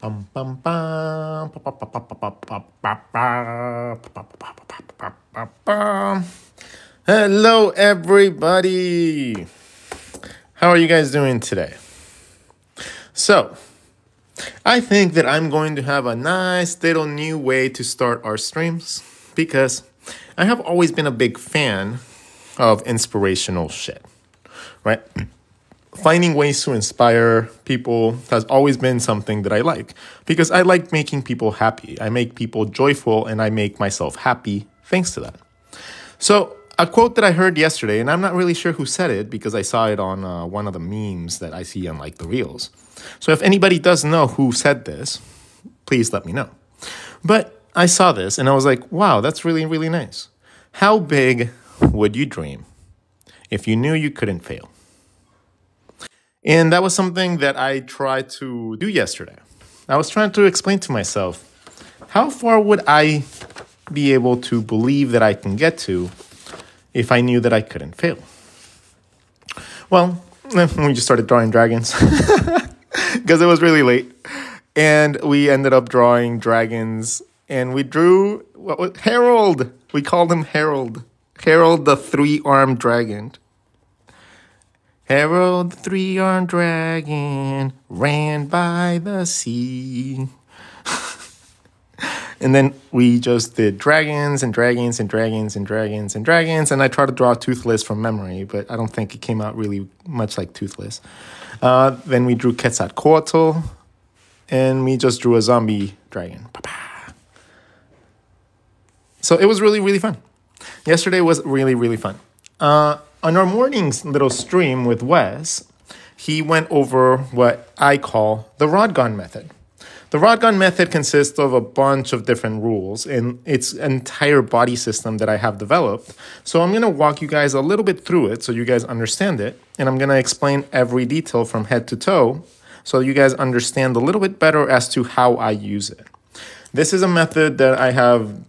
Bum, bum, bum, ba, ba, ba, ba, ba, ba, ba, ba, ba, ba, ba, ba, ba, ba. Hello, everybody. How are you guys doing today? So, I think that I'm going to have a nice little new way to start our streams because I have always been a big fan of inspirational shit, right? Finding ways to inspire people has always been something that I like because I like making people happy. I make people joyful and I make myself happy thanks to that. So, a quote that I heard yesterday, and I'm not really sure who said it because I saw it on one of the memes that I see on like the reels. So, if anybody does know who said this, please let me know. But I saw this and I was like, wow, that's really, really nice. How big would you dream if you knew you couldn't fail? And that was something that I tried to do yesterday. I was trying to explain to myself, how far would I be able to believe that I can get to if I knew that I couldn't fail? Well, we just started drawing dragons because it was really late. And we ended up drawing dragons and we drew Harold. We called him Harold. Harold the three-armed dragon. Harold the three-armed dragon ran by the sea. And then we just did dragons and dragons and dragons and dragons and dragons. And I tried to draw Toothless from memory, but I don't think it came out really much like Toothless. Then we drew Quetzalcoatl. And we just drew a zombie dragon. So it was really, really fun. Yesterday was really, really fun. On our morning's little stream with Wes, he went over what I call the rod gun method. The rod gun method consists of a bunch of different rules in its entire body system that I have developed. So I'm going to walk you guys a little bit through it so you guys understand it. And I'm going to explain every detail from head to toe so you guys understand a little bit better as to how I use it. This is a method that I have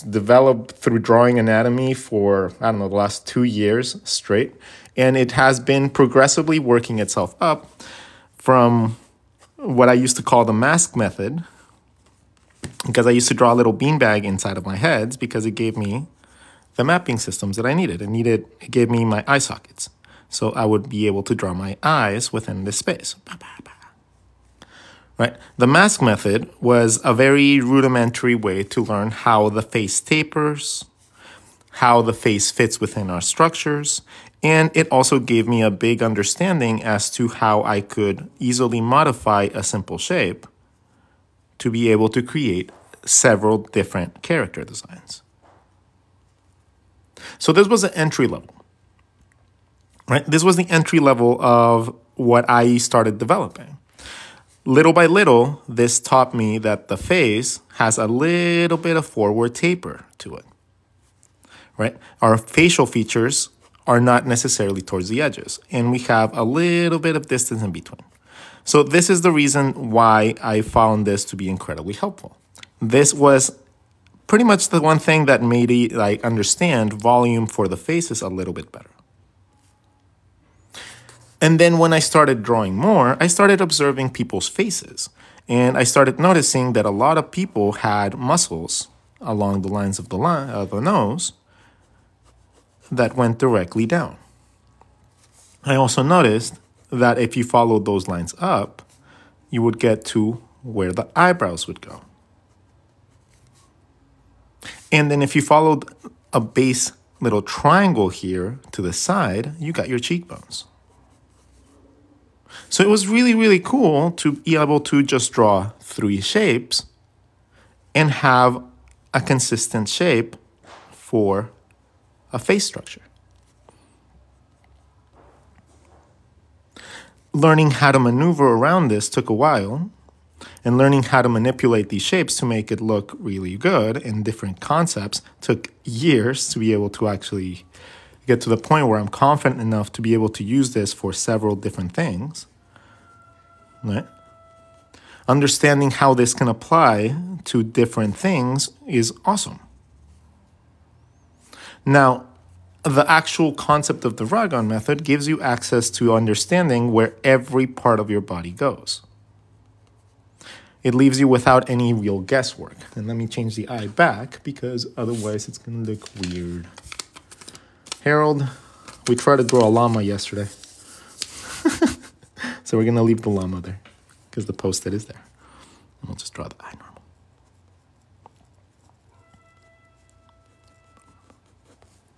developed through drawing anatomy for, I don't know, the last 2 years straight. And it has been progressively working itself up from what I used to call the mask method, because I used to draw a little beanbag inside of my heads because it gave me the mapping systems that I needed. It gave me my eye sockets. So I would be able to draw my eyes within this space. Right? The mask method was a very rudimentary way to learn how the face tapers, how the face fits within our structures, and it also gave me a big understanding as to how I could easily modify a simple shape to be able to create several different character designs. So this was an entry level. Right? This was the entry level of what I started developing. Little by little, this taught me that the face has a little bit of forward taper to it. Right? Our facial features are not necessarily towards the edges, and we have a little bit of distance in between. So this is the reason why I found this to be incredibly helpful. This was pretty much the one thing that made it like understand volume for the faces a little bit better. And then when I started drawing more, I started observing people's faces. And I started noticing that a lot of people had muscles along the lines of the nose that went directly down. I also noticed that if you followed those lines up, you would get to where the eyebrows would go. And then if you followed a base little triangle here to the side, you got your cheekbones. So it was really, really cool to be able to just draw 3 shapes and have a consistent shape for a face structure. Learning how to maneuver around this took a while, and learning how to manipulate these shapes to make it look really good in different concepts took years to be able to actually get to the point where I'm confident enough to be able to use this for several different things. Right? Understanding how this can apply to different things is awesome. Now, the actual concept of the rod gun method gives you access to understanding where every part of your body goes. it leaves you without any real guesswork. And let me change the eye back because otherwise it's going to look weird. Harold, we tried to draw a llama yesterday. So we're going to leave the llama there because the post-it is there. And we'll just draw the eye normal.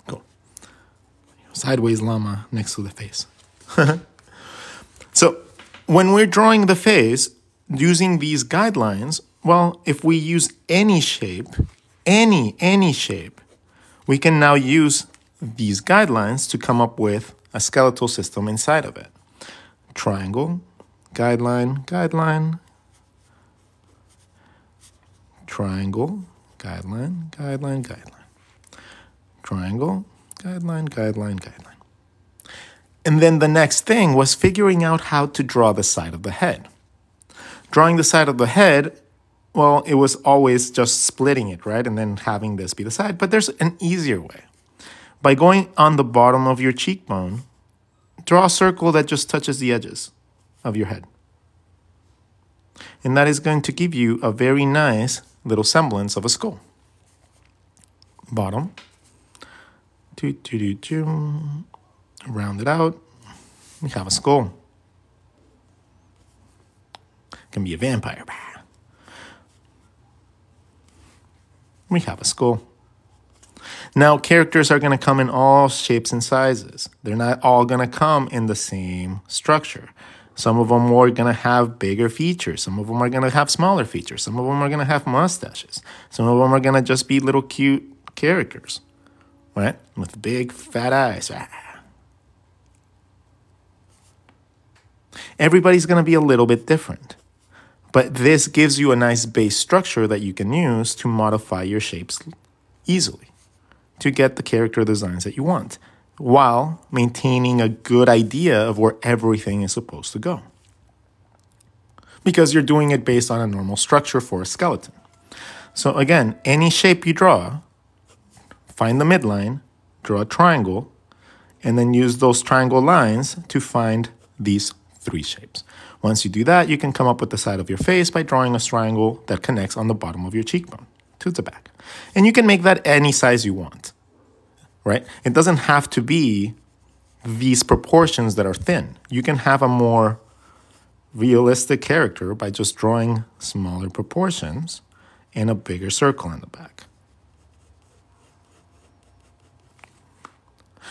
Cool. Sideways llama next to the face. So when we're drawing the face, using these guidelines, well, if we use any shape, any shape, we can now use these guidelines to come up with a skeletal system inside of it. Triangle, guideline, guideline, triangle, guideline, guideline, guideline, triangle, guideline, guideline, guideline. And then the next thing was figuring out how to draw the side of the head. Drawing the side of the head, well, it was always just splitting it, right? And then having this be the side. But there's an easier way. By going on the bottom of your cheekbone, draw a circle that just touches the edges of your head. And that is going to give you a very nice little semblance of a skull. Bottom. Round it out. We have a skull. Can be a vampire. We have a skull. Now, characters are going to come in all shapes and sizes. They're not all going to come in the same structure. Some of them are going to have bigger features. Some of them are going to have smaller features. Some of them are going to have mustaches. Some of them are going to just be little cute characters, right? With big fat eyes. Everybody's going to be a little bit different. But this gives you a nice base structure that you can use to modify your shapes easily to get the character designs that you want while maintaining a good idea of where everything is supposed to go. Because you're doing it based on a normal structure for a skeleton. So again, any shape you draw, find the midline, draw a triangle, and then use those triangle lines to find these 3 shapes. Once you do that, you can come up with the side of your face by drawing a triangle that connects on the bottom of your cheekbone to the back. And you can make that any size you want, right? It doesn't have to be these proportions that are thin. You can have a more realistic character by just drawing smaller proportions and a bigger circle in the back.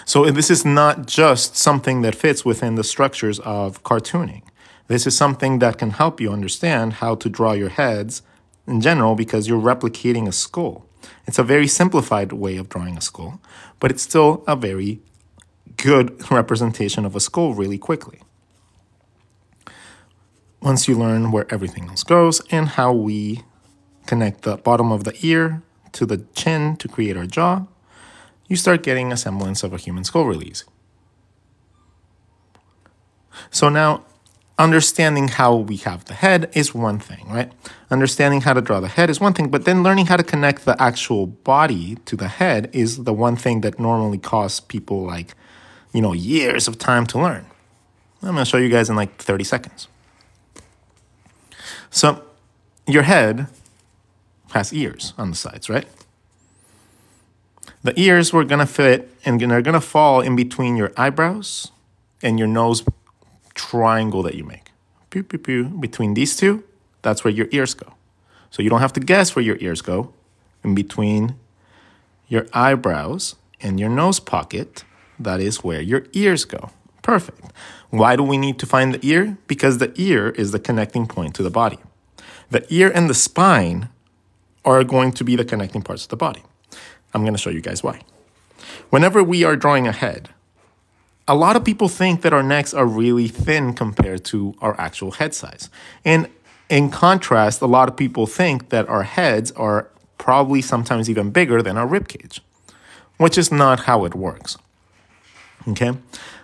So this is not just something that fits within the structures of cartooning. This is something that can help you understand how to draw your heads in general because you're replicating a skull. It's a very simplified way of drawing a skull, but it's still a very good representation of a skull really quickly. Once you learn where everything else goes and how we connect the bottom of the ear to the chin to create our jaw, you start getting a semblance of a human skull really easy. So now, understanding how we have the head is one thing, right? Understanding how to draw the head is one thing, but then learning how to connect the actual body to the head is the one thing that normally costs people like, years of time to learn. I'm going to show you guys in like 30 seconds. So your head has ears on the sides, right? The ears were going to fit and they're going to fall in between your eyebrows and your nose triangle that you make. Pew, pew, pew. Between these two, that's where your ears go. So you don't have to guess where your ears go. In between your eyebrows and your nose pocket, that is where your ears go. Perfect. Why do we need to find the ear? Because the ear is the connecting point to the body. The ear and the spine are going to be the connecting parts of the body. I'm going to show you guys why. Whenever we are drawing a head, a lot of people think that our necks are really thin compared to our actual head size. And in contrast, a lot of people think that our heads are probably sometimes even bigger than our rib cage, which is not how it works. Okay?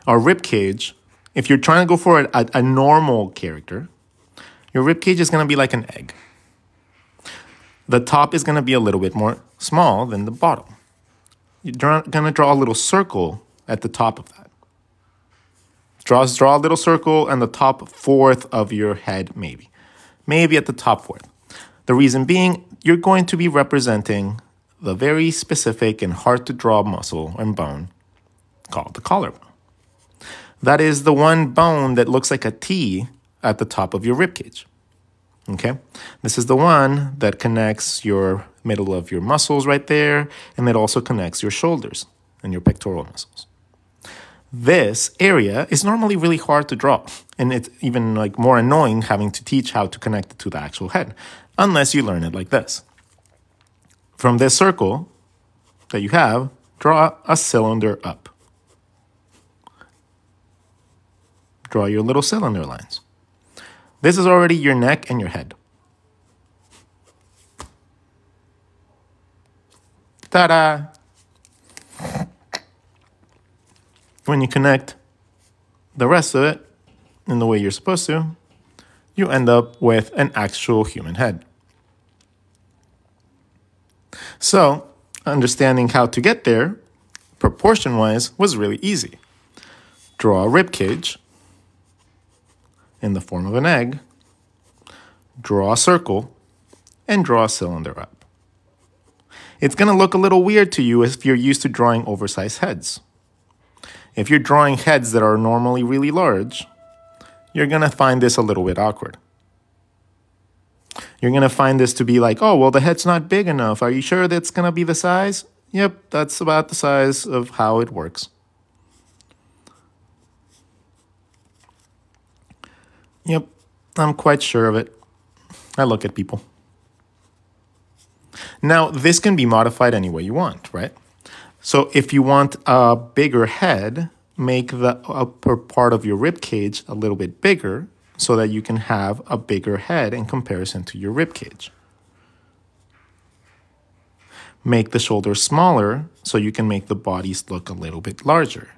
Our rib cage, if you're trying to go for a normal character, your rib cage is going to be like an egg. The top is going to be a little bit more small than the bottom. You're going to draw a little circle at the top of that. Draw a little circle and the top fourth of your head, maybe. maybe at the top fourth. The reason being, you're going to be representing the very specific and hard to draw muscle and bone called the collarbone. That is the one bone that looks like a T at the top of your rib cage. Okay? This is the one that connects your middle of your muscles right there, and it also connects your shoulders and your pectoral muscles. This area is normally really hard to draw, and it's even like more annoying having to teach how to connect it to the actual head, unless you learn it like this. From this circle that you have, draw a cylinder up. Draw your little cylinder lines. This is already your neck and your head. Ta-da! When you connect the rest of it in the way you're supposed to, you end up with an actual human head. So, understanding how to get there, proportion-wise, was really easy. Draw a rib cage in the form of an egg, draw a circle, and draw a cylinder up. It's going to look a little weird to you if you're used to drawing oversized heads. If you're drawing heads that are normally really large, you're going to find this a little bit awkward. You're going to find this to be like, oh, well, the head's not big enough. Are you sure that's going to be the size? Yep, that's about the size of how it works. Yep, I'm quite sure of it. I look at people. Now, this can be modified any way you want, right? So if you want a bigger head, make the upper part of your rib cage a little bit bigger so that you can have a bigger head in comparison to your rib cage. Make the shoulders smaller so you can make the bodies look a little bit larger.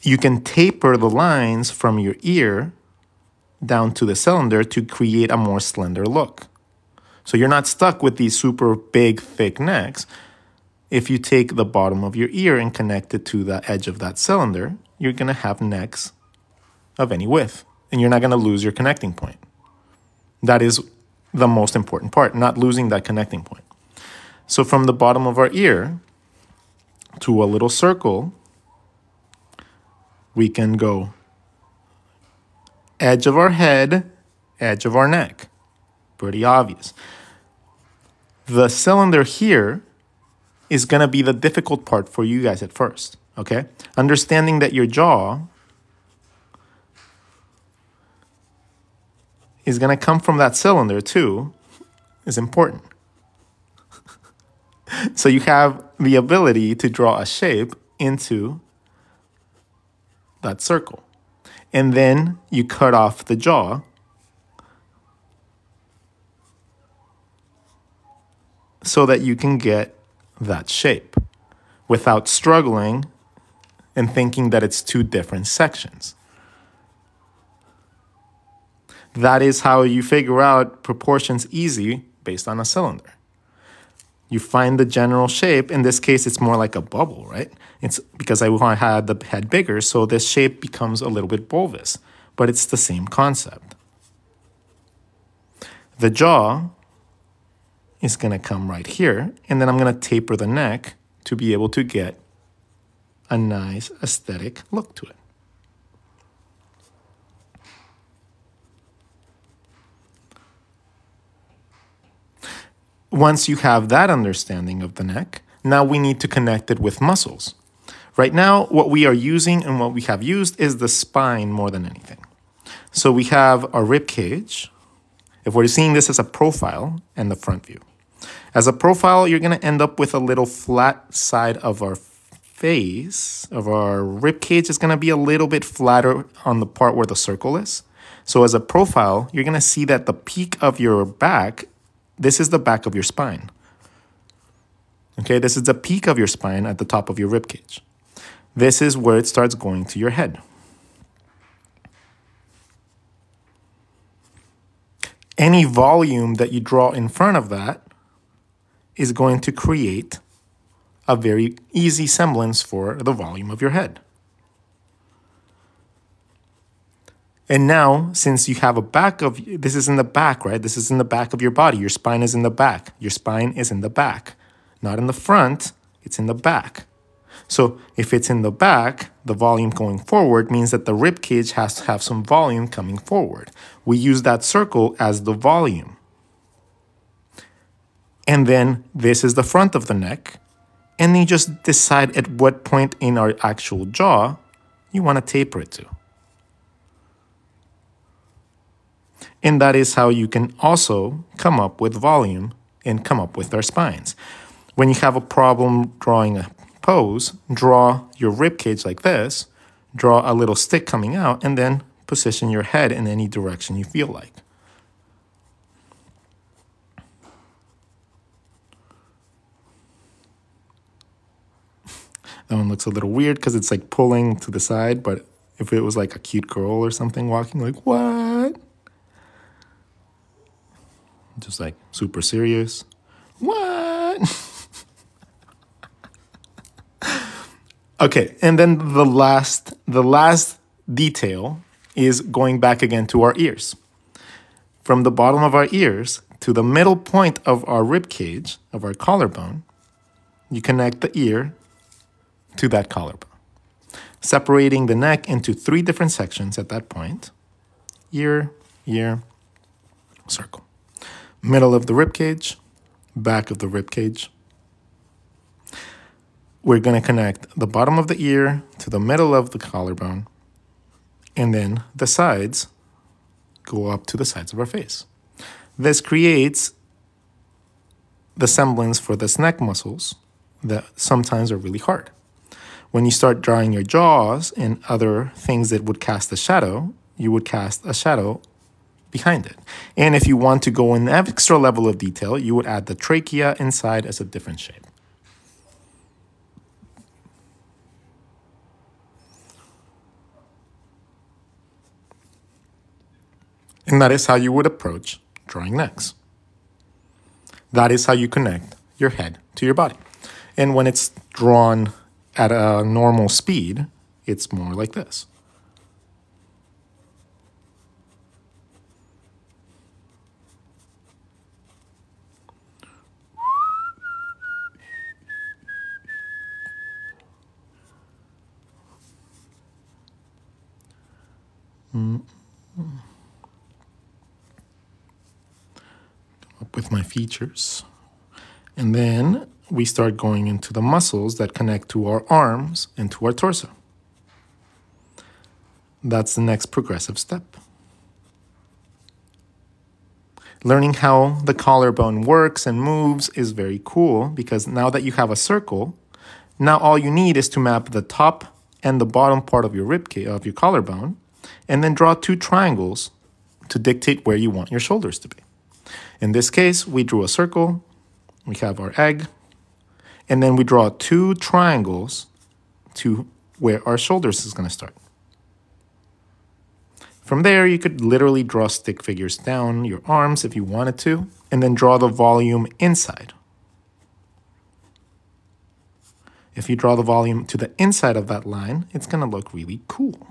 You can taper the lines from your ear down to the cylinder to create a more slender look. So you're not stuck with these super big, thick necks. If you take the bottom of your ear and connect it to the edge of that cylinder, you're going to have necks of any width, and you're not going to lose your connecting point. That is the most important part, not losing that connecting point. So from the bottom of our ear to a little circle, we can go edge of our head, edge of our neck. Pretty obvious. The cylinder here is going to be the difficult part for you guys at first, okay? Understanding that your jaw is going to come from that cylinder too is important. So you have the ability to draw a shape into that circle. And then you cut off the jaw so that you can get that shape without struggling and thinking that it's two different sections. That is how you figure out proportions easy based on a cylinder. You find the general shape. In this case, it's more like a bubble, right? It's because I had the head bigger, so this shape becomes a little bit bulbous, but it's the same concept. The jaw is going to come right here, and then I'm going to taper the neck to be able to get a nice aesthetic look to it. Once you have that understanding of the neck, now we need to connect it with muscles. Right now, what we are using and what we have used is the spine more than anything. So we have our rib cage. If we're seeing this as a profile and the front view. As a profile, you're going to end up with a little flat side of our face, of our rib cage is going to be a little bit flatter on the part where the circle is. So as a profile, you're going to see that the peak of your back, this is the back of your spine. Okay, this is the peak of your spine at the top of your rib cage. This is where it starts going to your head. Any volume that you draw in front of that is going to create a very easy semblance for the volume of your head. And now, since you have a back of, this is in the back, right? This is in the back of your body. Your spine is in the back. Your spine is in the back. Not in the front, it's in the back. So if it's in the back, the volume going forward means that the rib cage has to have some volume coming forward. We use that circle as the volume. And then this is the front of the neck. And you just decide at what point in our actual jaw you want to taper it to. And that is how you can also come up with volume and come up with our spines. When you have a problem drawing a pose, draw your rib cage like this, draw a little stick coming out, and then position your head in any direction you feel like. That one looks a little weird because it's like pulling to the side, but if it was like a cute girl or something walking, like, what? Just like super serious. What? Okay, and then the last detail is going back again to our ears. From the bottom of our ears to the middle point of our rib cage, of our collarbone, you connect the ear to that collarbone, separating the neck into 3 different sections at that point. Ear, circle. Middle of the rib cage, back of the rib cage. We're going to connect the bottom of the ear to the middle of the collarbone, and then the sides go up to the sides of our face. This creates the semblance for these neck muscles that sometimes are really hard. When you start drawing your jaws and other things that would cast a shadow, you would cast a shadow behind it. And if you want to go in an extra level of detail, you would add the trachea inside as a different shape. And that is how you would approach drawing necks. That is how you connect your head to your body. And when it's drawn at a normal speed, it's more like this. Up with my features. And then we start going into the muscles that connect to our arms and to our torso. That's the next progressive step. Learning how the collarbone works and moves is very cool because now that you have a circle, now all you need is to map the top and the bottom part of your ribcage, of your collarbone, and then draw 2 triangles to dictate where you want your shoulders to be. In this case, we drew a circle, we have our egg, and then we draw 2 triangles to where our shoulders is going to start. From there, you could literally draw stick figures down your arms if you wanted to, and then draw the volume inside. If you draw the volume to the inside of that line, it's going to look really cool.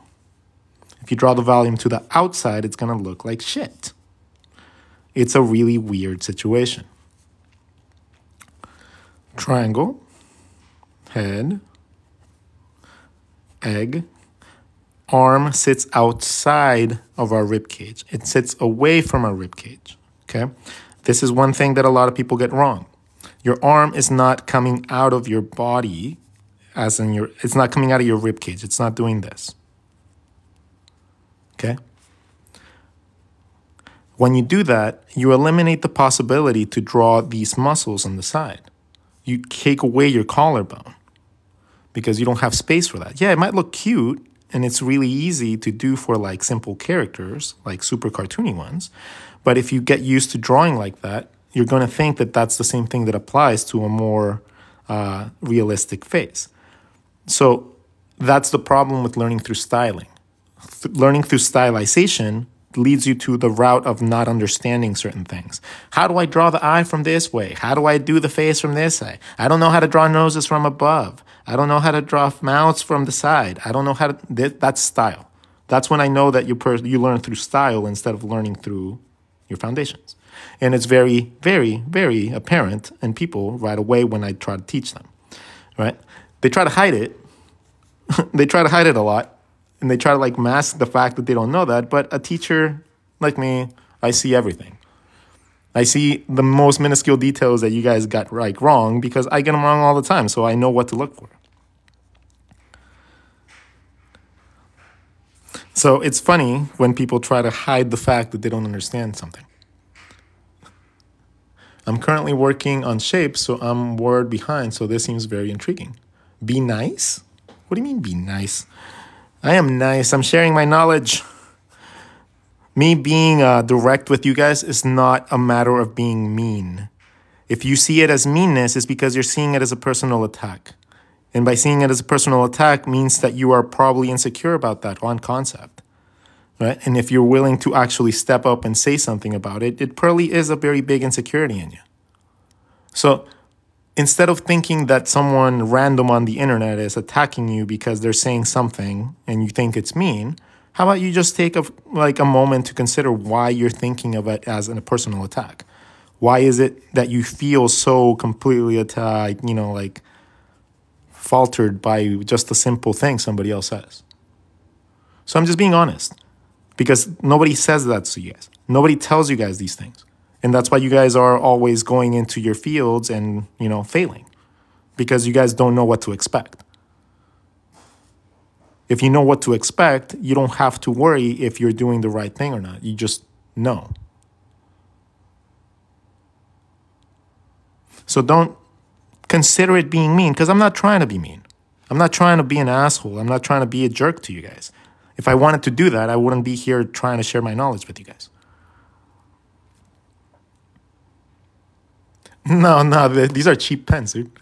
If you draw the volume to the outside, it's going to look like shit. It's a really weird situation. Triangle, head, egg, arm sits outside of our rib cage. It sits away from our rib cage, okay? This is one thing that a lot of people get wrong. Your arm is not coming out of your body, as in it's not coming out of your rib cage. It's not doing this, okay? When you do that, you eliminate the possibility to draw these muscles on the side. You take away your collarbone because you don't have space for that. Yeah, it might look cute, and it's really easy to do for like simple characters, like super cartoony ones. But if you get used to drawing like that, you're going to think that that's the same thing that applies to a more realistic face. So that's the problem with learning through styling. Learning through stylization leads you to the route of not understanding certain things. How do I draw the eye from this way? How do I do the face from this side? I don't know how to draw noses from above. I don't know how to draw mouths from the side. I don't know how to... That's style. That's when I know that you learn through style instead of learning through your foundations. And it's very, very, very apparent in people right away when I try to teach them, right? They try to hide it. They try to hide it a lot. And they try to like mask the fact that they don't know that. But a teacher like me, I see everything. I see the most minuscule details that you guys got like wrong because I get them wrong all the time. So I know what to look for. So it's funny when people try to hide the fact that they don't understand something. I'm currently working on shapes, so I'm a word behind. So this seems very intriguing. Be nice? What do you mean be nice? I am nice. I'm sharing my knowledge. Me being direct with you guys is not a matter of being mean. If you see it as meanness, it's because you're seeing it as a personal attack. And by seeing it as a personal attack means that you are probably insecure about that on concept, right? And if you're willing to actually step up and say something about it, it probably is a very big insecurity in you. So instead of thinking that someone random on the internet is attacking you because they're saying something and you think it's mean, how about you just take a moment to consider why you're thinking of it as a personal attack? Why is it that you feel so completely attacked, faltered by just a simple thing somebody else says? So I'm just being honest because nobody says that to you guys. Nobody tells you guys these things. And that's why you guys are always going into your fields and, failing because you guys don't know what to expect. If you know what to expect, you don't have to worry if you're doing the right thing or not. You just know. So don't consider it being mean because I'm not trying to be mean. I'm not trying to be an asshole. I'm not trying to be a jerk to you guys. If I wanted to do that, I wouldn't be here trying to share my knowledge with you guys. No, these are cheap pens, dude.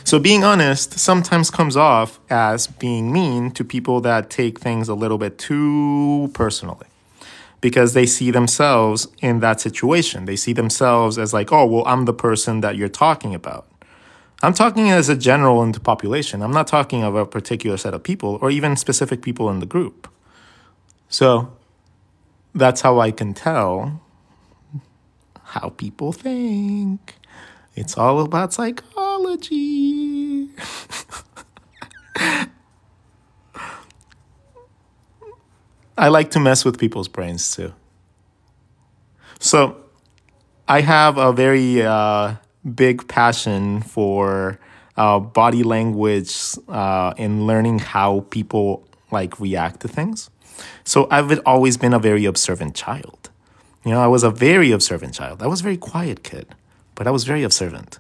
So being honest sometimes comes off as being mean to people that take things a little bit too personally because they see themselves in that situation. They see themselves as like, oh, well, I'm the person that you're talking about. I'm talking as a general into population. I'm not talking of a particular set of people or even specific people in the group. So that's how I can tell how people think. It's all about psychology. I like to mess with people's brains too. So I have a very big passion for body language and learning how people react to things. So I've always been a very observant child. I was a very observant child. I was a very quiet kid, but I was very observant.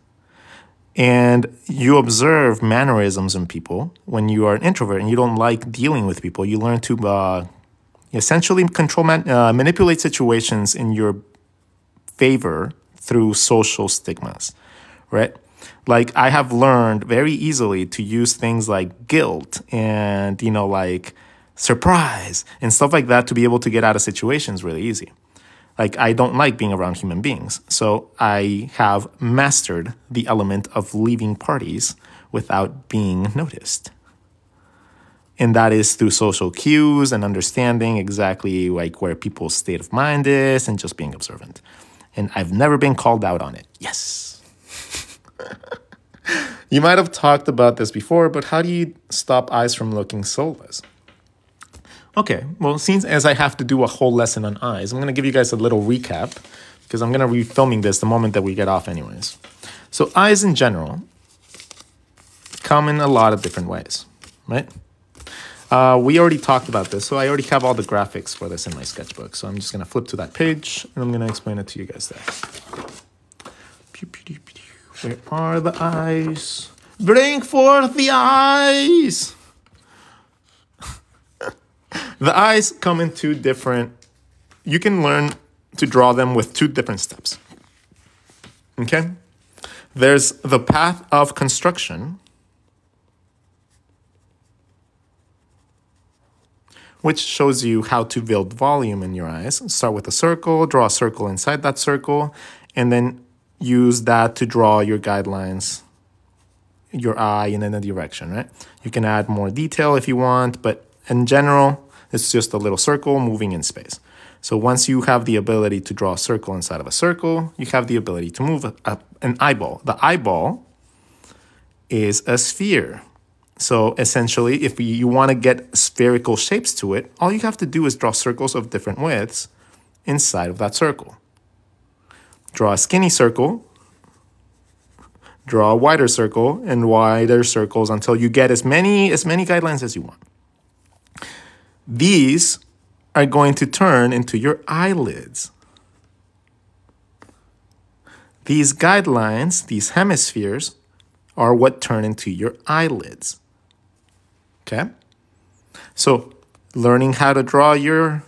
And you observe mannerisms in people when you are an introvert and you don't like dealing with people. You learn to essentially manipulate situations in your favor through social stigmas, right? Like I have learned very easily to use things like guilt and, surprise and stuff like that to be able to get out of situations really easy. Like I don't like being around human beings. So I have mastered the element of leaving parties without being noticed. And that is through social cues and understanding exactly where people's state of mind is and just being observant. And I've never been called out on it. Yes. You might have talked about this before, but how do you stop eyes from looking soulless? Okay, well, since as I have to do a whole lesson on eyes, I'm going to give you guys a little recap because I'm going to be filming this the moment that we get off anyways. So eyes in general come in a lot of different ways, right? We already talked about this, so I already have all the graphics for this in my sketchbook. So I'm just going to flip to that page, and I'm going to explain it to you guys there. Where are the eyes? Bring forth the eyes! The eyes come in two different... You can learn to draw them with two different steps. Okay? There's the path of construction, which shows you how to build volume in your eyes. Start with a circle, draw a circle inside that circle, and then use that to draw your guidelines your eye in a direction, right? You can add more detail if you want, but in general, it's just a little circle moving in space. So once you have the ability to draw a circle inside of a circle, you have the ability to move an eyeball. The eyeball is a sphere. So essentially, if you want to get spherical shapes to it, all you have to do is draw circles of different widths inside of that circle. Draw a skinny circle, draw a wider circle, and wider circles until you get as many guidelines as you want. These are going to turn into your eyelids. These guidelines, these hemispheres, are what turn into your eyelids. Okay? So, learning how to draw your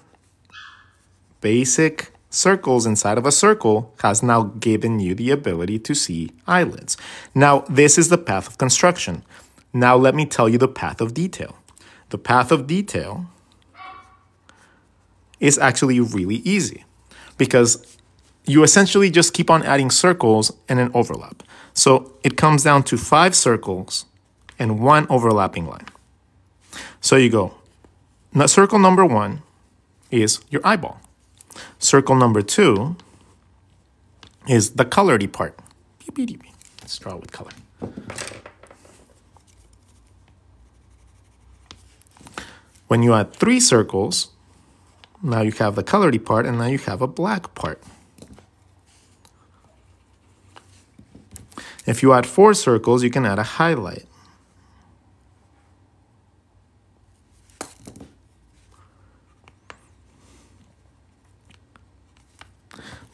basic circles inside of a circle has now given you the ability to see eyelids. Now, this is the path of construction. Now, let me tell you the path of detail. The path of detail is actually really easy because you essentially just keep on adding circles and an overlap. So it comes down to 5 circles and 1 overlapping line. So you go, now circle number 1 is your eyeball. Circle number 2 is the colored part. Let's draw with color. When you add 3 circles, now you have the colored part, and now you have a black part. If you add 4 circles, you can add a highlight.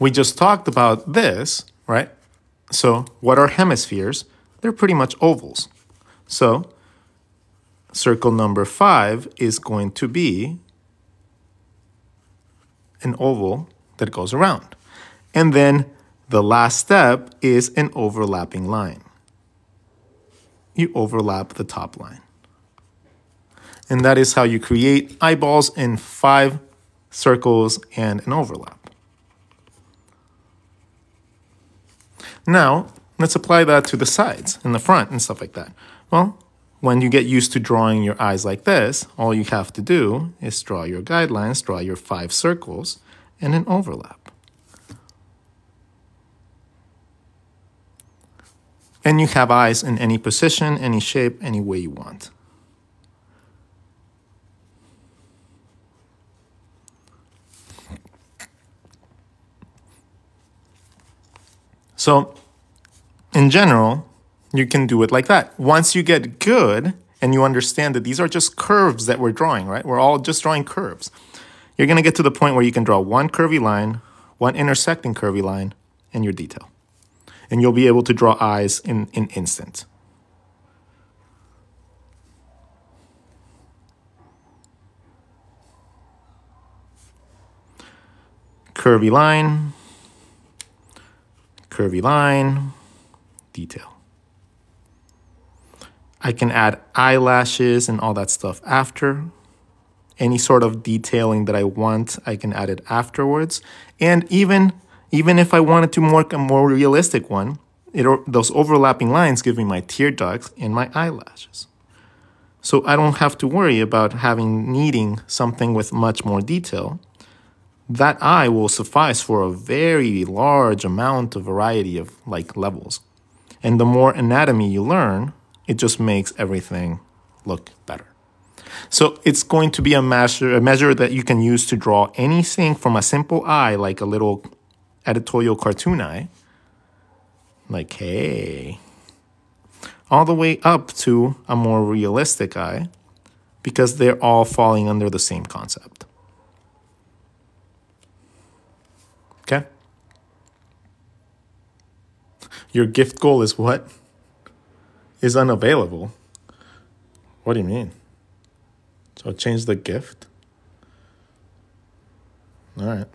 We just talked about this, right? So what are hemispheres? They're pretty much ovals. So circle number 5 is going to be an oval that goes around. And then the last step is an overlapping line. You overlap the top line. And that is how you create eyeballs in 5 circles and an overlap. Now, let's apply that to the sides and the front and stuff like that. Well, when you get used to drawing your eyes like this, all you have to do is draw your guidelines, draw your 5 circles, and an overlap. And you have eyes in any position, any shape, any way you want. So, in general, you can do it like that. Once you get good and you understand that these are just curves that we're drawing, right? We're all just drawing curves. You're going to get to the point where you can draw 1 curvy line, 1 intersecting curvy line, and your detail. And you'll be able to draw eyes in an instant. Curvy line, detail. I can add eyelashes and all that stuff after. Any sort of detailing that I want, I can add it afterwards. And even if I wanted to make a more realistic one, those overlapping lines give me my tear ducts and my eyelashes. So I don't have to worry about needing something with much more detail. That eye will suffice for a very large amount of variety of levels. And the more anatomy you learn, it just makes everything look better. So it's going to be a measure that you can use to draw anything from a simple eye, like a little editorial cartoon eye, like, hey, all the way up to a more realistic eye, because they're all falling under the same concept. Okay? Your gift goal is what? Is unavailable. What do you mean? So change the gift? All right.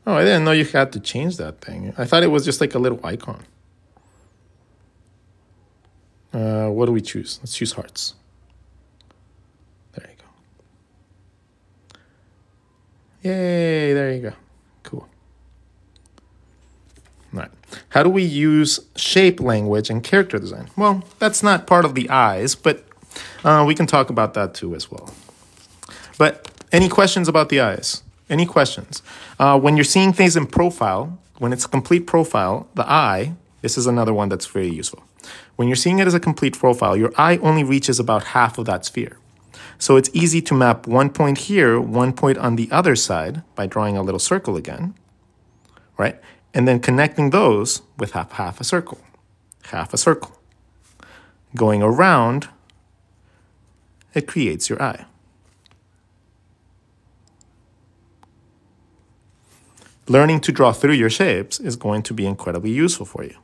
Oh, I didn't know you had to change that thing. I thought it was just like a little icon. What do we choose? Let's choose hearts. There you go. Yay, there you go. Cool. All right. How do we use shape language and character design? Well, that's not part of the eyes, but we can talk about that too as well. But any questions about the eyes? Any questions? When you're seeing things in profile, when it's a complete profile, the eye, this is another one that's very useful. When you're seeing it as a complete profile, your eye only reaches about half of that sphere. So it's easy to map one point here, one point on the other side by drawing a little circle again, right? And then connecting those with half a circle, half a circle. Going around, it creates your eye. Learning to draw through your shapes is going to be incredibly useful for you.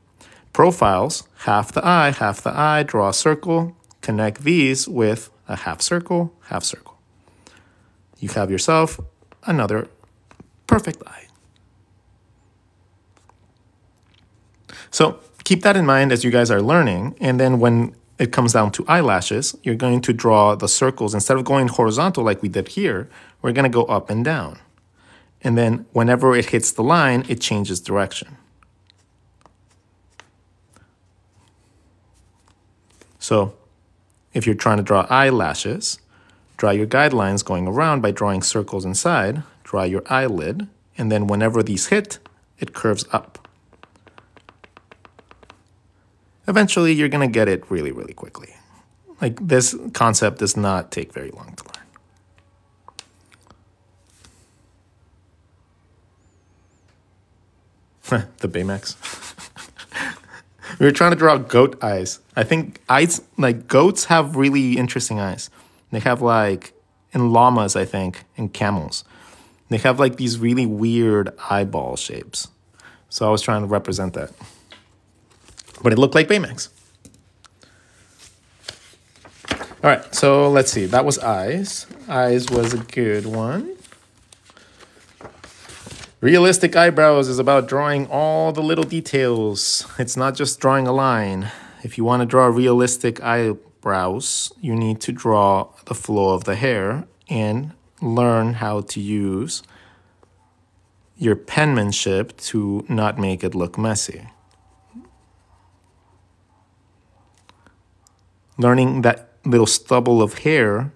Profiles, half the eye, draw a circle, connect these with a half circle, half circle. You have yourself another perfect eye. So keep that in mind as you guys are learning, and then when it comes down to eyelashes, you're going to draw the circles. Instead of going horizontal like we did here, we're going to go up and down. And then whenever it hits the line, it changes direction. So if you're trying to draw eyelashes, draw your guidelines going around by drawing circles inside, draw your eyelid, and then whenever these hit, it curves up. Eventually, you're going to get it really, really quickly. Like, this concept does not take very long to learn. The Baymax. We were trying to draw goat eyes. I think eyes, like goats have really interesting eyes. They have like, in llamas, I think, and camels. They have like these really weird eyeball shapes. So I was trying to represent that. But it looked like Baymax. All right, so let's see. That was eyes. Eyes was a good one. Realistic eyebrows is about drawing all the little details. It's not just drawing a line. If you want to draw realistic eyebrows, you need to draw the flow of the hair and learn how to use your penmanship to not make it look messy. Learning that little stubble of hair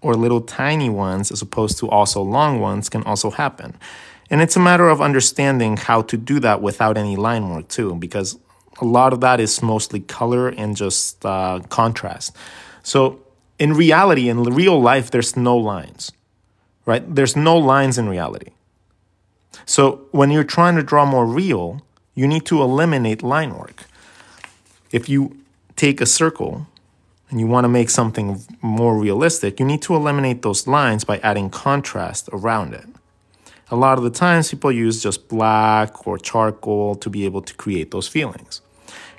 or little tiny ones as opposed to also long ones can also happen. And it's a matter of understanding how to do that without any line work too, because a lot of that is mostly color and just contrast. So in reality, in real life, there's no lines, right? There's no lines in reality. So when you're trying to draw more real, you need to eliminate line work. If you take a circle and you want to make something more realistic, you need to eliminate those lines by adding contrast around it. A lot of the times people use just black or charcoal to be able to create those feelings.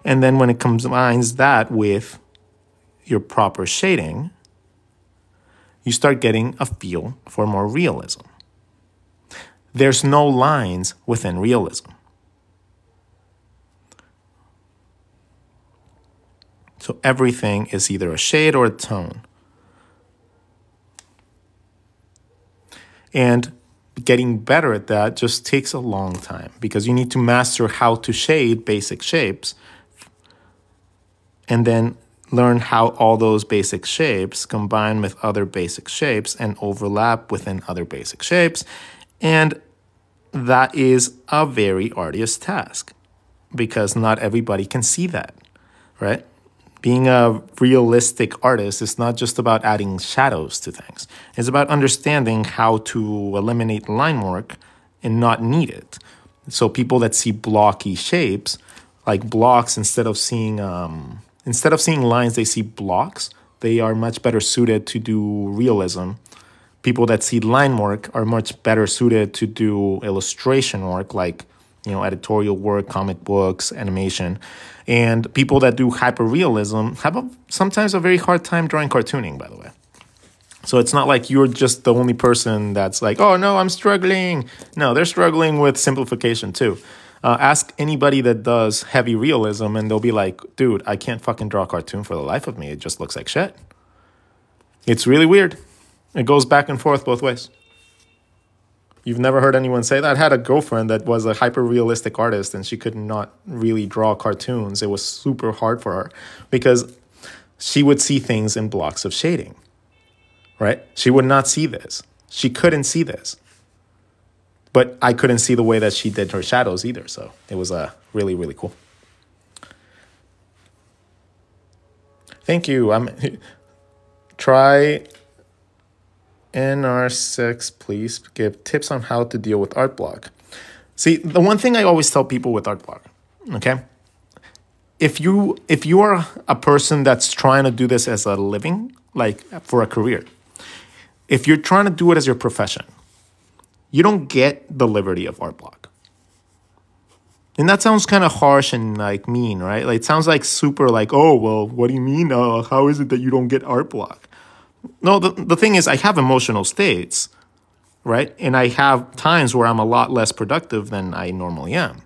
And then when it combines that with your proper shading, you start getting a feel for more realism. There's no lines within realism. So everything is either a shade or a tone. And getting better at that just takes a long time because you need to master how to shade basic shapes and then learn how all those basic shapes combine with other basic shapes and overlap within other basic shapes. And that is a very arduous task because not everybody can see that, right? Being a realistic artist is not just about adding shadows to things. It's about understanding how to eliminate line work and not need it. So people that see blocky shapes, like blocks, instead of seeing lines, they see blocks. They are much better suited to do realism. People that see line work are much better suited to do illustration work, like editorial work, comic books, animation. And people that do hyperrealism have sometimes a very hard time drawing cartooning, by the way. So it's not like you're just the only person that's like, oh, no, I'm struggling. No, they're struggling with simplification, too. Ask anybody that does heavy realism, and they'll be like, dude, I can't fucking draw a cartoon for the life of me. It just looks like shit. It's really weird. It goes back and forth both ways. You've never heard anyone say that? I had a girlfriend that was a hyper-realistic artist, and she could not really draw cartoons. It was super hard for her because she would see things in blocks of shading, right? She would not see this. She couldn't see this. But I couldn't see the way that she did her shadows either. So it was really, really cool. Thank you. Try NR6, please give tips on how to deal with art block. See, the one thing I always tell people with art block, okay? If you are a person that's trying to do this as a living, like for a career, if you're trying to do it as your profession, you don't get the liberty of art block. And that sounds kind of harsh and like mean, right? Like, it sounds like super like, oh, well, what do you mean? How is it that you don't get art block? No, the thing is, I have emotional states, right? And I have times where I'm a lot less productive than I normally am.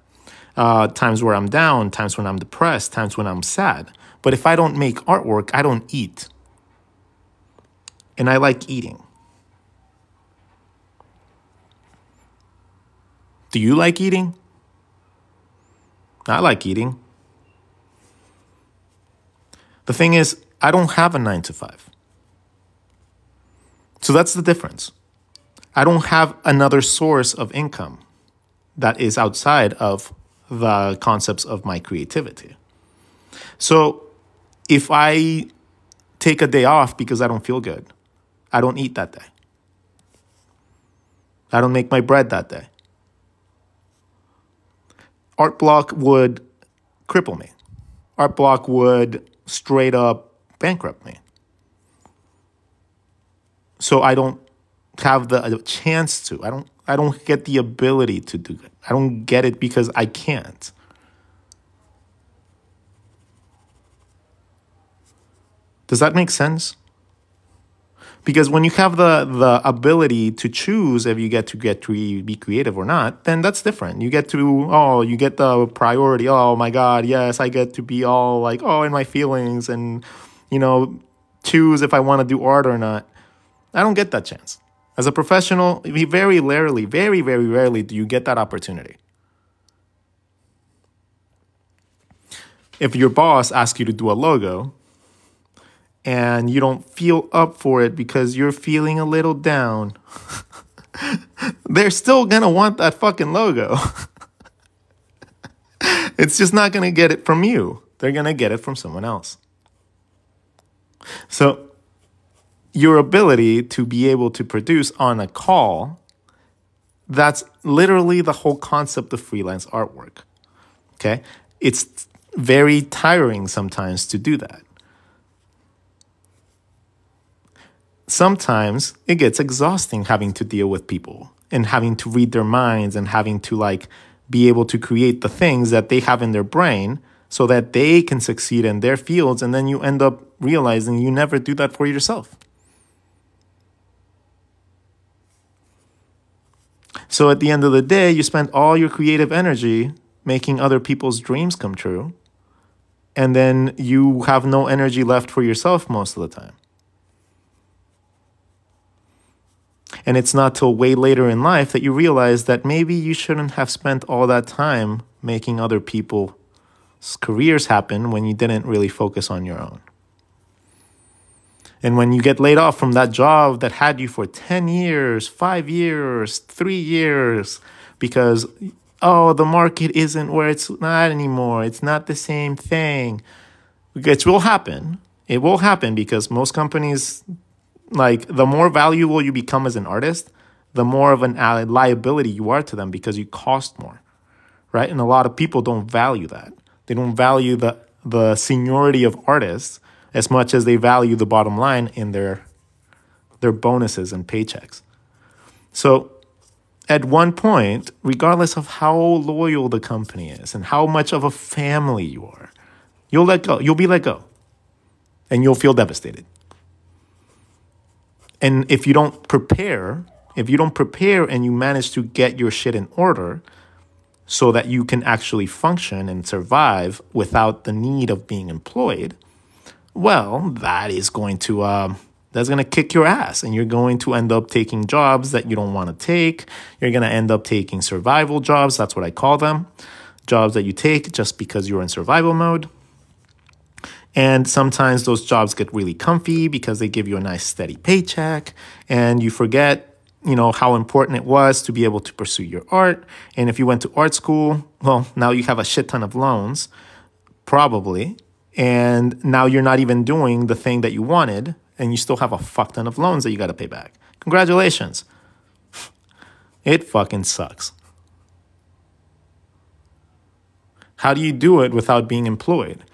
Times where I'm down, times when I'm depressed, times when I'm sad. But if I don't make artwork, I don't eat. And I like eating. Do you like eating? I like eating. The thing is, I don't have a 9 to 5. So that's the difference. I don't have another source of income that is outside of the concepts of my creativity. So if I take a day off because I don't feel good, I don't eat that day. I don't make my bread that day. Art block would cripple me. Art block would straight up bankrupt me. So I don't have the chance to. I don't get the ability to do it. I don't get it because I can't. Does that make sense? Because when you have the ability to choose if you get to be creative or not, then that's different. You get the priority. Oh my God, yes, I get to be all like, in my feelings and, choose if I want to do art or not. I don't get that chance. As a professional, very rarely do you get that opportunity. If your boss asks you to do a logo and you don't feel up for it because you're feeling a little down, they're still going to want that fucking logo. It's just not going to get it from you. They're going to get it from someone else. So your ability to be able to produce on a call, that's literally the whole concept of freelance artwork. Okay? It's very tiring sometimes to do that. Sometimes it gets exhausting having to deal with people and having to read their minds and having to be able to create the things that they have in their brain so that they can succeed in their fields, and then you end up realizing you never do that for yourself. So at the end of the day, you spend all your creative energy making other people's dreams come true, and then you have no energy left for yourself most of the time. And it's not till way later in life that you realize that maybe you shouldn't have spent all that time making other people's careers happen when you didn't really focus on your own. And when you get laid off from that job that had you for 10 years, 5 years, 3 years, because, the market isn't where it's not anymore. It's not the same thing. It will happen. It will happen because most companies, the more valuable you become as an artist, the more of an liability you are to them because you cost more, right? And a lot of people don't value that. They don't value the seniority of artists as much as they value the bottom line in their bonuses and paychecks. So at one point, regardless of how loyal the company is and how much of a family you are, you'll let go. You'll be let go. And you'll feel devastated. And if you don't prepare and you manage to get your shit in order so that you can actually function and survive without the need of being employed, well, that is going to That's going to kick your ass, and you're going to end up taking jobs that you don't want to take. You're going to end up taking survival jobs. That's what I call them. Jobs that you take just because you're in survival mode. And sometimes those jobs get really comfy because they give you a nice steady paycheck, and you forget, you know, how important it was to be able to pursue your art. And if you went to art school, well, now you have a shit ton of loans, probably. And now you're not even doing the thing that you wanted, and you still have a fuck ton of loans that you got to pay back. Congratulations. It fucking sucks. How do you do it without being employed?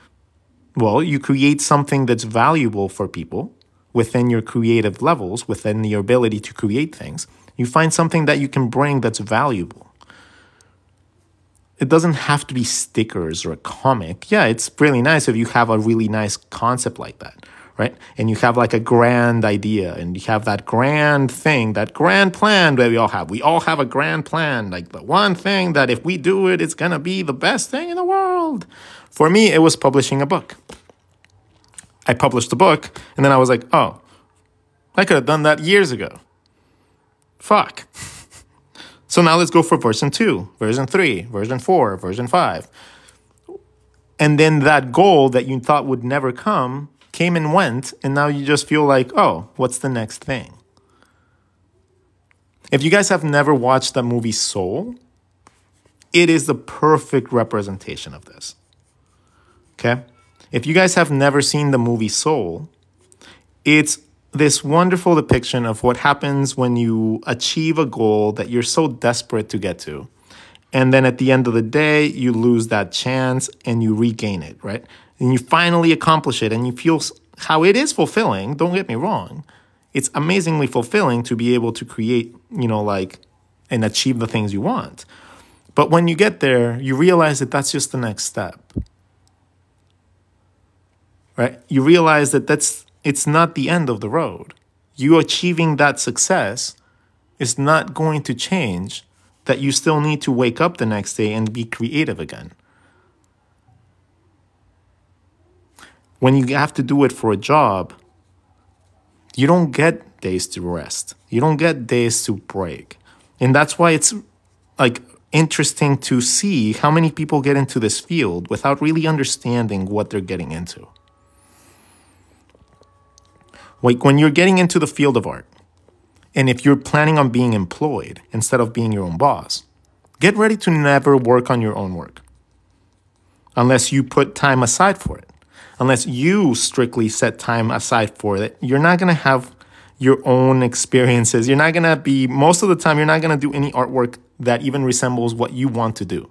Well, you create something that's valuable for people within your creative levels, within your ability to create things. You find something that you can bring that's valuable. It doesn't have to be stickers or a comic. Yeah, it's really nice if you have a really nice concept like that, right? And you have like a grand idea, and you have that grand thing, that grand plan that we all have. We all have a grand plan, like the one thing that if we do it, it's going to be the best thing in the world. For me, it was publishing a book. I published a book, and then I was like, oh, I could have done that years ago. Fuck. So now let's go for version 2, version 3, version 4, version 5. And then that goal that you thought would never come came and went, and now you just feel like, oh, what's the next thing? If you guys have never watched the movie Soul, it is the perfect representation of this. Okay? If you guys have never seen the movie Soul, it's this wonderful depiction of what happens when you achieve a goal that you're so desperate to get to. And then at the end of the day, you lose that chance and you regain it, right? And you finally accomplish it, and you feel how it is fulfilling. Don't get me wrong. It's amazingly fulfilling to be able to create, you know, like, and achieve the things you want. But when you get there, you realize that that's just the next step, right? You realize that it's not the end of the road. You achieving that success is not going to change that you still need to wake up the next day and be creative again. When you have to do it for a job, you don't get days to rest. You don't get days to break. And that's why it's like interesting to see how many people get into this field without really understanding what they're getting into. Like when you're getting into the field of art, and if you're planning on being employed instead of being your own boss, get ready to never work on your own work unless you put time aside for it. Unless you strictly set time aside for it, you're not going to have your own experiences. You're not going to be, most of the time, you're not going to do any artwork that even resembles what you want to do.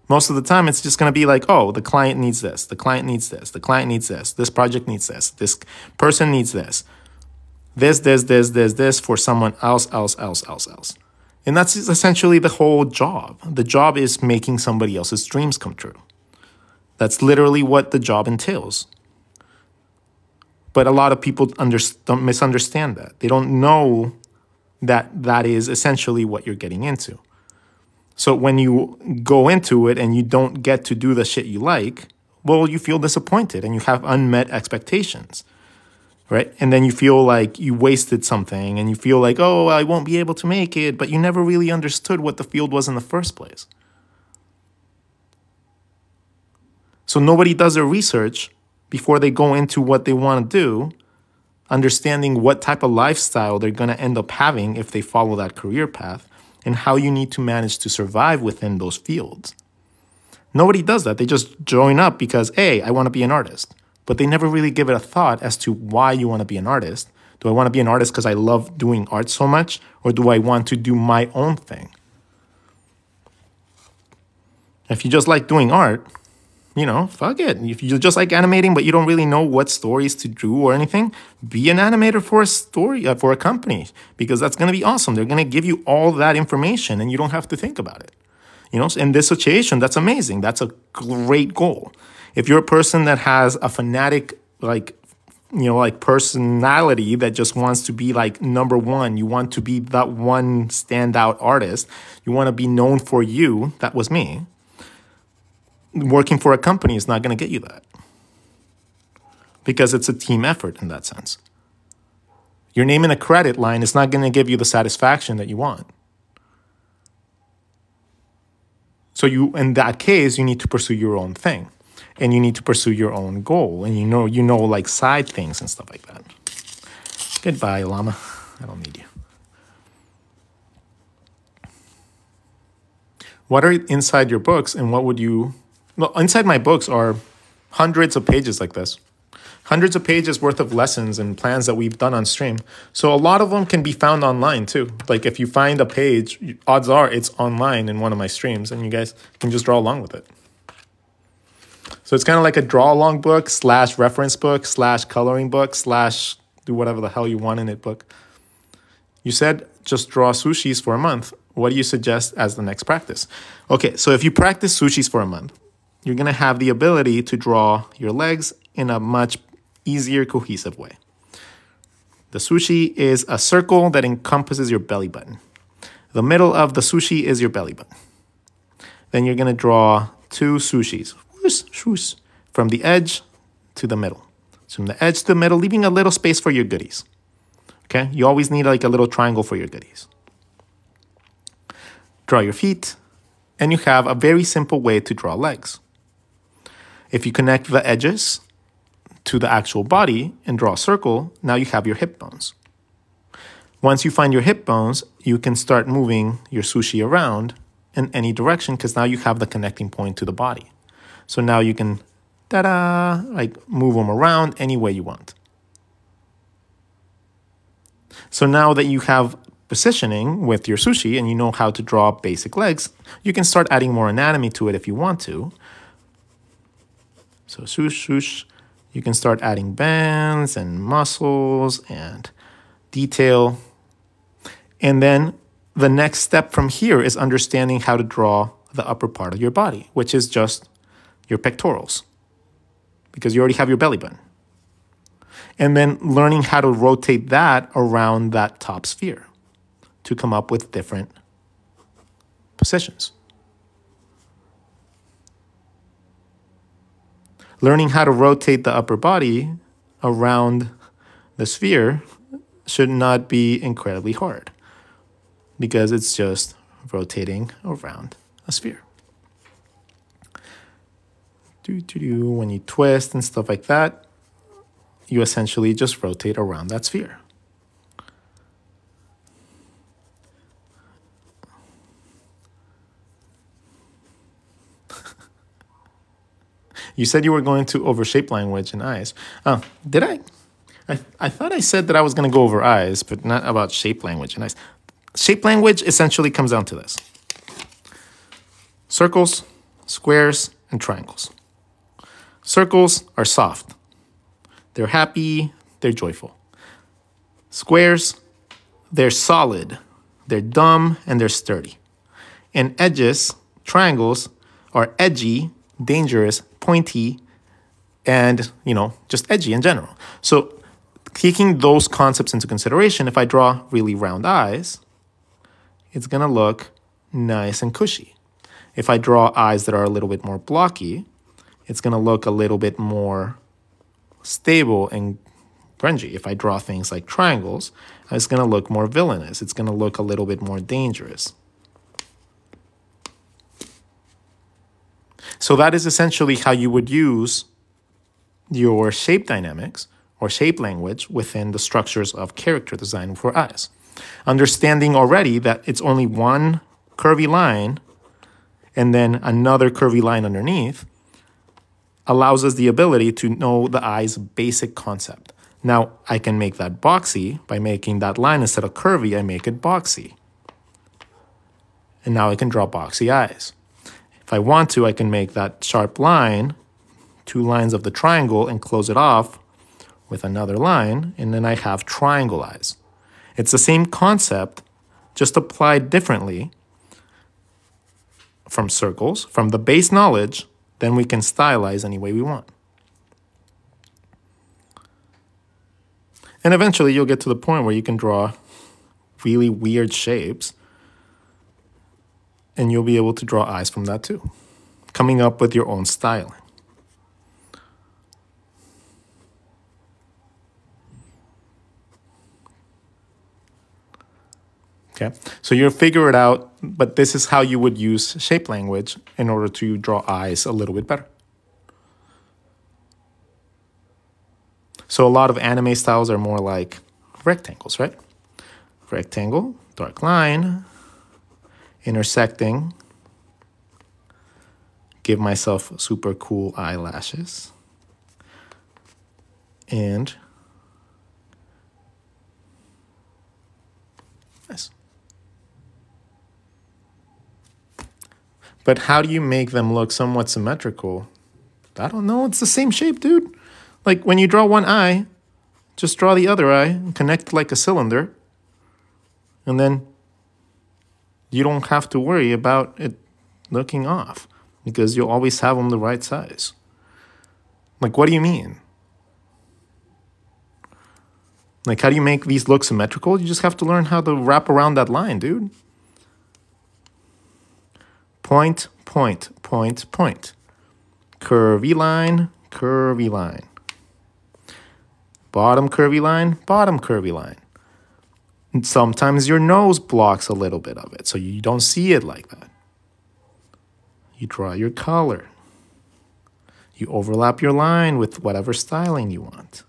Most of the time, it's just going to be like, oh, the client needs this, the client needs this, the client needs this project needs this person needs this for someone else. And that's essentially the whole job. The job is making somebody else's dreams come true. That's literally what the job entails. But a lot of people don't misunderstand that. They don't know that that is essentially what you're getting into. So when you go into it and you don't get to do the shit you like, well, you feel disappointed and you have unmet expectations, right? And then you feel like you wasted something and you feel like, oh, I won't be able to make it, but you never really understood what the field was in the first place. So nobody does their research before they go into what they want to do, understanding what type of lifestyle they're going to end up having if they follow that career path, and how you need to manage to survive within those fields. Nobody does that. They just join up because, hey, I want to be an artist. But they never really give it a thought as to why you want to be an artist. Do I want to be an artist because I love doing art so much? Or do I want to do my own thing? If you just like doing art, you know, fuck it. If you just like animating, but you don't really know what stories to do or anything, be an animator for a story, for a company, because that's going to be awesome. They're going to give you all that information and you don't have to think about it. You know, in this situation, that's amazing. That's a great goal. If you're a person that has a fanatic, like, you know, like personality that just wants to be like number one, you want to be that one standout artist, you want to be known for you, that was me. Working for a company is not going to get you that because it's a team effort in that sense. Your name in a credit line is not going to give you the satisfaction that you want. So in that case, you need to pursue your own thing, and you need to pursue your own goal, and you know like side things and stuff like that. Goodbye, llama. I don't need you. What are inside your books, and what would you... Well, inside my books are hundreds of pages like this. Hundreds of pages worth of lessons and plans that we've done on stream. So a lot of them can be found online too. Like if you find a page, odds are it's online in one of my streams, and you guys can just draw along with it. So it's kind of like a draw along book / reference book / coloring book / do whatever the hell you want in it book. You said just draw sushis for a month. What do you suggest as the next practice? Okay, so if you practice sushis for a month, you're going to have the ability to draw your legs in a much easier, cohesive way. The sushi is a circle that encompasses your belly button. The middle of the sushi is your belly button. Then you're going to draw 2 sushis from the edge to the middle. So from the edge to the middle, leaving a little space for your goodies. Okay? You always need like a little triangle for your goodies. Draw your feet, and you have a very simple way to draw legs. If you connect the edges to the actual body and draw a circle, now you have your hip bones. Once you find your hip bones, you can start moving your sushi around in any direction because now you have the connecting point to the body. So now you can, like move them around any way you want. So now that you have positioning with your sushi and you know how to draw basic legs, you can start adding more anatomy to it if you want to. So swoosh. You can start adding bands and muscles and detail. And then the next step from here is understanding how to draw the upper part of your body, which is just your pectorals, because you already have your belly button. And then learning how to rotate that around that top sphere to come up with different positions. Learning how to rotate the upper body around the sphere should not be incredibly hard because it's just rotating around a sphere. When you twist and stuff like that, you essentially just rotate around that sphere. You said you were going to over shape language and eyes. Did I? I thought I said that I was going to go over eyes, but not about shape language and eyes. Shape language essentially comes down to this: circles, squares, and triangles. Circles are soft. They're happy. They're joyful. Squares, they're solid. They're dumb, and they're sturdy. And edges, triangles, are edgy, dangerous, pointy, and, just edgy in general. So taking those concepts into consideration, if I draw really round eyes, it's going to look nice and cushy. If I draw eyes that are a little bit more blocky, it's going to look a little bit more stable and grungy. If I draw things like triangles, it's going to look more villainous. It's going to look a little bit more dangerous. So that is essentially how you would use your shape dynamics or shape language within the structures of character design for eyes. Understanding already that it's only one curvy line and then another curvy line underneath allows us the ability to know the eye's basic concept. Now, I can make that boxy by making that line instead of curvy, I make it boxy. And now I can draw boxy eyes. If I want to, I can make that sharp line, 2 lines of the triangle, and close it off with another line, and then I have triangle eyes. It's the same concept, just applied differently from circles, from the base knowledge, then we can stylize any way we want. And eventually you'll get to the point where you can draw really weird shapes, and you'll be able to draw eyes from that too, coming up with your own styling. Okay, so you'll figure it out, but this is how you would use shape language in order to draw eyes a little bit better. So a lot of anime styles are more like rectangles, right? Rectangle, dark line, intersecting, give myself super cool eyelashes, and nice. But how do you make them look somewhat symmetrical? I don't know. It's the same shape, dude. Like when you draw one eye, just draw the other eye and connect like a cylinder. And then you don't have to worry about it looking off because you'll always have them the right size. Like, what do you mean? Like, how do you make these look symmetrical? You just have to learn how to wrap around that line, dude. Point, point, point, point. Curvy line, curvy line. Bottom curvy line, bottom curvy line. And sometimes your nose blocks a little bit of it, so you don't see it like that. You draw your color. You overlap your line with whatever styling you want.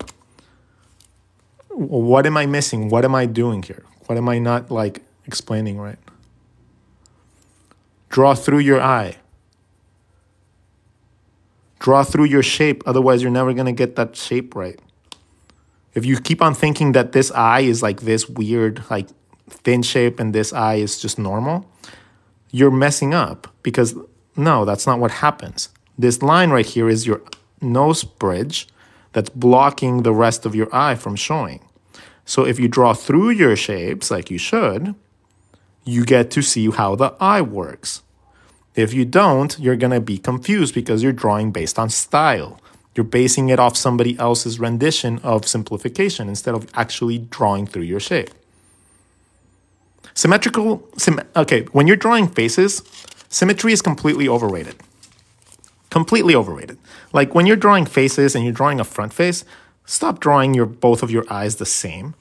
What am I missing? What am I doing here? What am I not like explaining right? Draw through your eye. Draw through your shape, otherwise you're never going to get that shape right. If you keep on thinking that this eye is like this weird, like thin shape and this eye is just normal, you're messing up because no, that's not what happens. This line right here is your nose bridge that's blocking the rest of your eye from showing. So if you draw through your shapes like you should, you get to see how the eye works. If you don't, you're going to be confused because you're drawing based on style. You're basing it off somebody else's rendition of simplification instead of actually drawing through your shape. Okay, when you're drawing faces, symmetry is completely overrated. Completely overrated. Like when you're drawing faces and you're drawing a front face, stop drawing both of your eyes the same.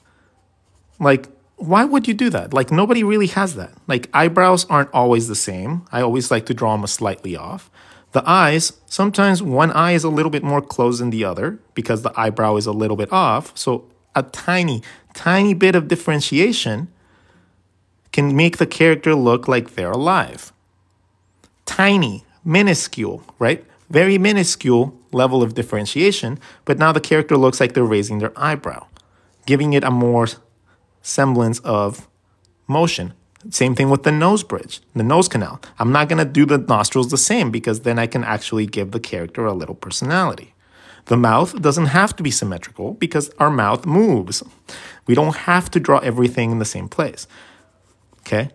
Like, why would you do that? Like, nobody really has that. Like, eyebrows aren't always the same. I always like to draw them slightly off. The eyes, sometimes one eye is a little bit more closed than the other because the eyebrow is a little bit off. So a tiny, tiny bit of differentiation can make the character look like they're alive. Tiny, minuscule, right? Very minuscule level of differentiation, but now the character looks like they're raising their eyebrow, giving it a more semblance of motion. Same thing with the nose bridge, the nose canal. I'm not going to do the nostrils the same because then I can actually give the character a little personality. The mouth doesn't have to be symmetrical because our mouth moves. We don't have to draw everything in the same place. Okay?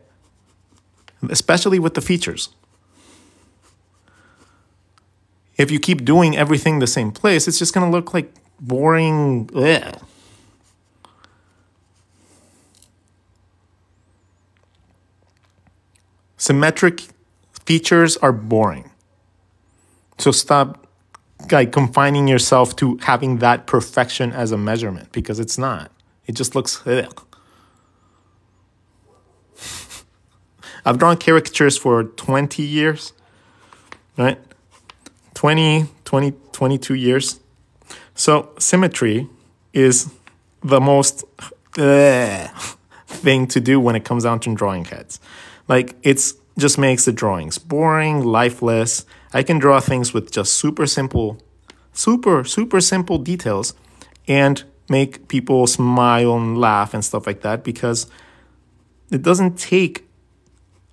Especially with the features. If you keep doing everything the same place, it's just going to look like boring. Ugh. Symmetric features are boring. So stop like confining yourself to having that perfection as a measurement because it's not. It just looks ugh. I've drawn caricatures for 20 years, right? 22 years. So symmetry is the most thing to do when it comes down to drawing heads. Like, it's just makes the drawings boring, lifeless. I can draw things with just super simple details and make people smile and laugh and stuff like that because it doesn't take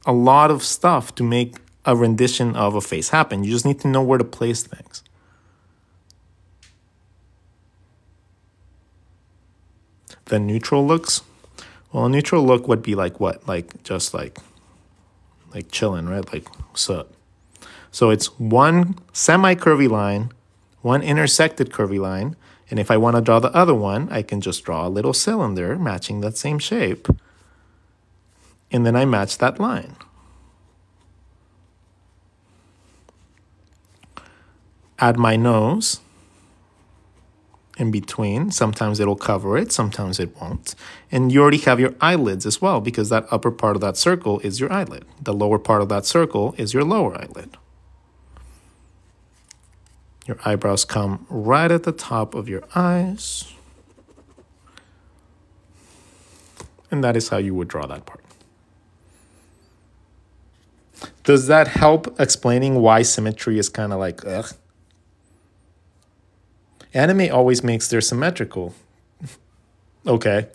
a lot of stuff to make a rendition of a face happen. You just need to know where to place things. The neutral looks. Well, a neutral look would be like what? Like just like chilling, right? Like so. So it's one semi-curvy line, one intersected curvy line, and if I want to draw the other one, I can just draw a little cylinder matching that same shape, and then I match that line. Add my nose, in between. Sometimes it'll cover it, sometimes it won't. And you already have your eyelids as well, because that upper part of that circle is your eyelid. The lower part of that circle is your lower eyelid. Your eyebrows come right at the top of your eyes. And that is how you would draw that part. Does that help explaining why symmetry is kind of like, ugh? Anime always makes their symmetrical. Okay.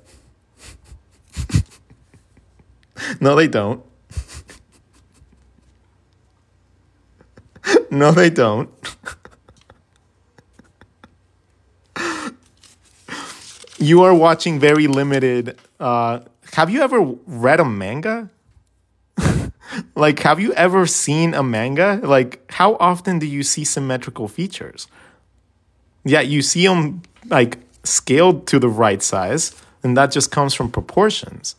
No, they don't. No, they don't. You are watching very limited. Have you ever read a manga? Like, have you ever seen a manga? Like, how often do you see symmetrical features? Yeah, you see them like scaled to the right size, and that just comes from proportions.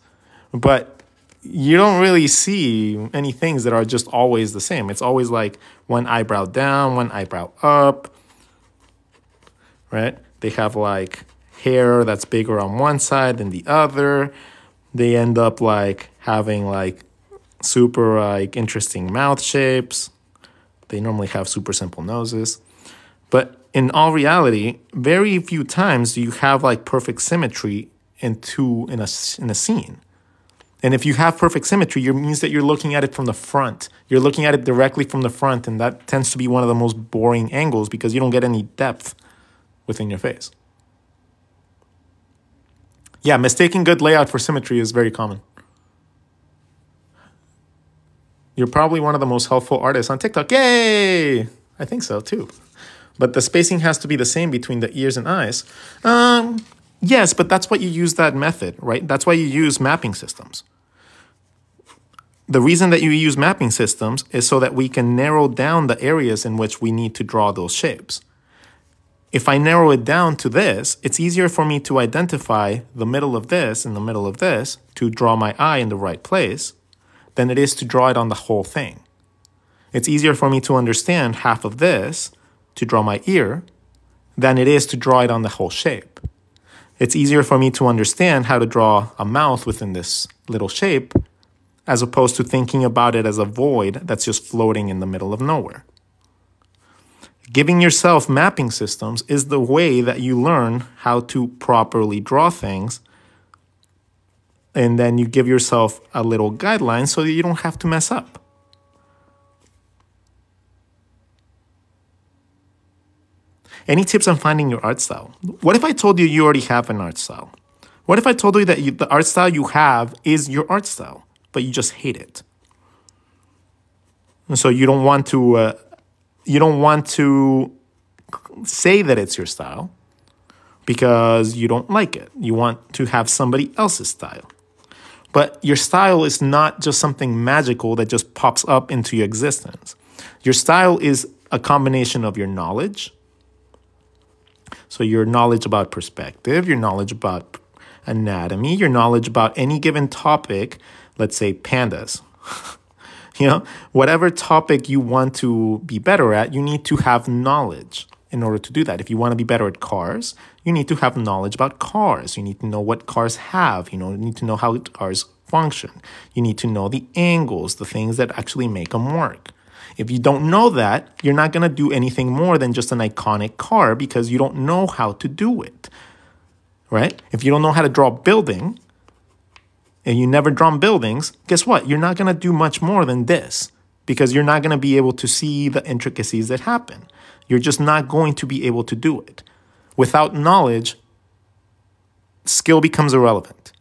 But you don't really see any things that are just always the same. It's always like one eyebrow down, one eyebrow up, right? They have like hair that's bigger on one side than the other. They end up like having like super like interesting mouth shapes. They normally have super simple noses. But in all reality, very few times do you have like perfect symmetry in a scene. And if you have perfect symmetry, it means that you're looking at it from the front. You're looking at it directly from the front, and that tends to be one of the most boring angles because you don't get any depth within your face. Yeah, mistaking good layout for symmetry is very common. You're probably one of the most helpful artists on TikTok. Yay! I think so too. But the spacing has to be the same between the ears and eyes. Yes, but that's why you use that method, right? That's why you use mapping systems. The reason that you use mapping systems is so that we can narrow down the areas in which we need to draw those shapes. If I narrow it down to this, it's easier for me to identify the middle of this and the middle of this to draw my eye in the right place than it is to draw it on the whole thing. It's easier for me to understand half of this to draw my ear than it is to draw it on the whole shape. It's easier for me to understand how to draw a mouth within this little shape as opposed to thinking about it as a void that's just floating in the middle of nowhere. Giving yourself mapping systems is the way that you learn how to properly draw things, and then you give yourself a little guideline so that you don't have to mess up. Any tips on finding your art style? What if I told you you already have an art style? What if I told you that the art style you have is your art style, but you just hate it? And so you don't want to say that it's your style because you don't like it. You want to have somebody else's style. But your style is not just something magical that just pops up into your existence. Your style is a combination of your knowledge. So your knowledge about perspective, your knowledge about anatomy, your knowledge about any given topic, let's say pandas. Whatever topic you want to be better at, you need to have knowledge in order to do that. If you want to be better at cars, you need to have knowledge about cars. You need to know what cars have. You need to know how cars function. You need to know the angles, the things that actually make them work. If you don't know that, you're not going to do anything more than just an iconic car because you don't know how to do it, right? If you don't know how to draw a building and you never drawn buildings, guess what? You're not going to do much more than this because you're not going to be able to see the intricacies that happen. You're just not going to be able to do it. Without knowledge, skill becomes irrelevant,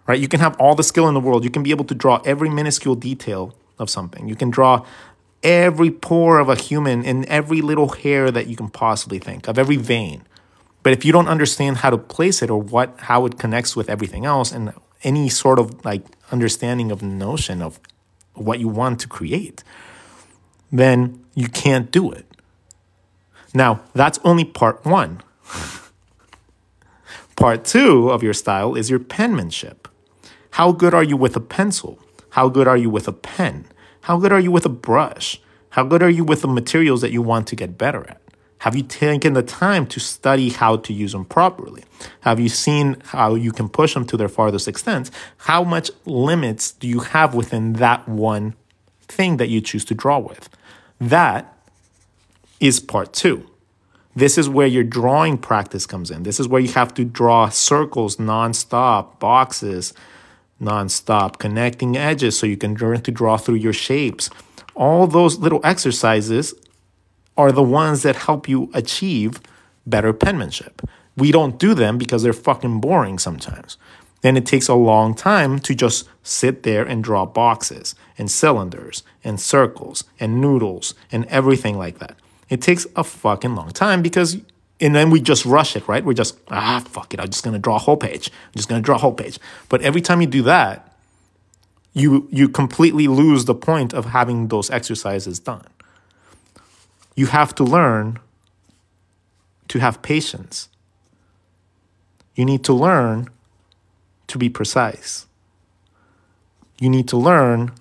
right? You can have all the skill in the world. You can be able to draw every minuscule detail of something. You can draw every pore of a human and every little hair that you can possibly think of, every vein. But if you don't understand how to place it or how it connects with everything else and any sort of like understanding of notion of what you want to create, then you can't do it. Now, that's only part one. Part two of your style is your penmanship. How good are you with a pencil? How good are you with a pen? How good are you with a brush? How good are you with the materials that you want to get better at? Have you taken the time to study how to use them properly? Have you seen how you can push them to their farthest extent? How much limits do you have within that one thing that you choose to draw with? That is part 2. This is where your drawing practice comes in. This is where you have to draw circles nonstop, boxes nonstop, connecting edges so you can learn to draw through your shapes. All those little exercises are the ones that help you achieve better penmanship. We don't do them because they're fucking boring sometimes. Then it takes a long time to just sit there and draw boxes and cylinders and circles and noodles and everything like that. It takes a fucking long time and then we just rush it, right? We're just, fuck it, I'm just going to draw a whole page. I'm just going to draw a whole page. But every time you do that, you completely lose the point of having those exercises done. You have to learn to have patience. You need to learn to be precise. You need to learn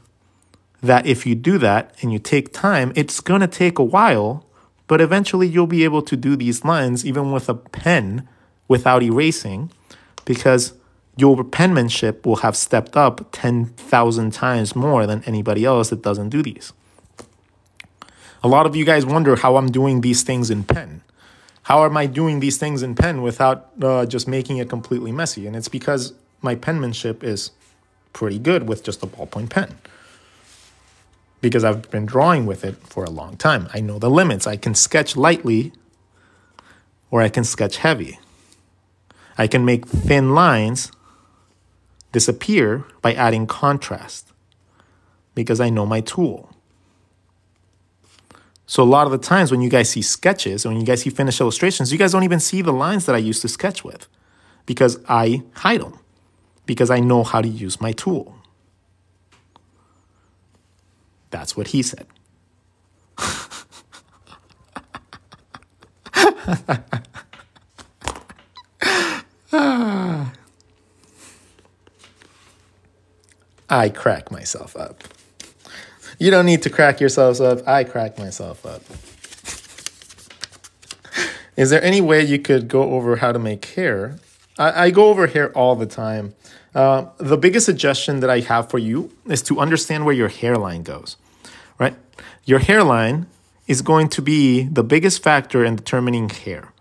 that if you do that and you take time, it's going to take a while, but eventually you'll be able to do these lines even with a pen without erasing, because your penmanship will have stepped up 10,000 times more than anybody else that doesn't do these. A lot of you guys wonder how I'm doing these things in pen. How am I doing these things in pen without just making it completely messy? And it's because my penmanship is pretty good with just a ballpoint pen, because I've been drawing with it for a long time. I know the limits. I can sketch lightly or I can sketch heavy. I can make thin lines disappear by adding contrast because I know my tool. So a lot of the times when you guys see sketches, or when you guys see finished illustrations, you guys don't even see the lines that I used to sketch with because I hide them, because I know how to use my tool. That's what he said. I crack myself up. You don't need to crack yourselves up. I crack myself up. Is there any way you could go over how to make hair? I go over hair all the time. The biggest suggestion that I have for you is to understand where your hairline goes, right? Your hairline is going to be the biggest factor in determining hair.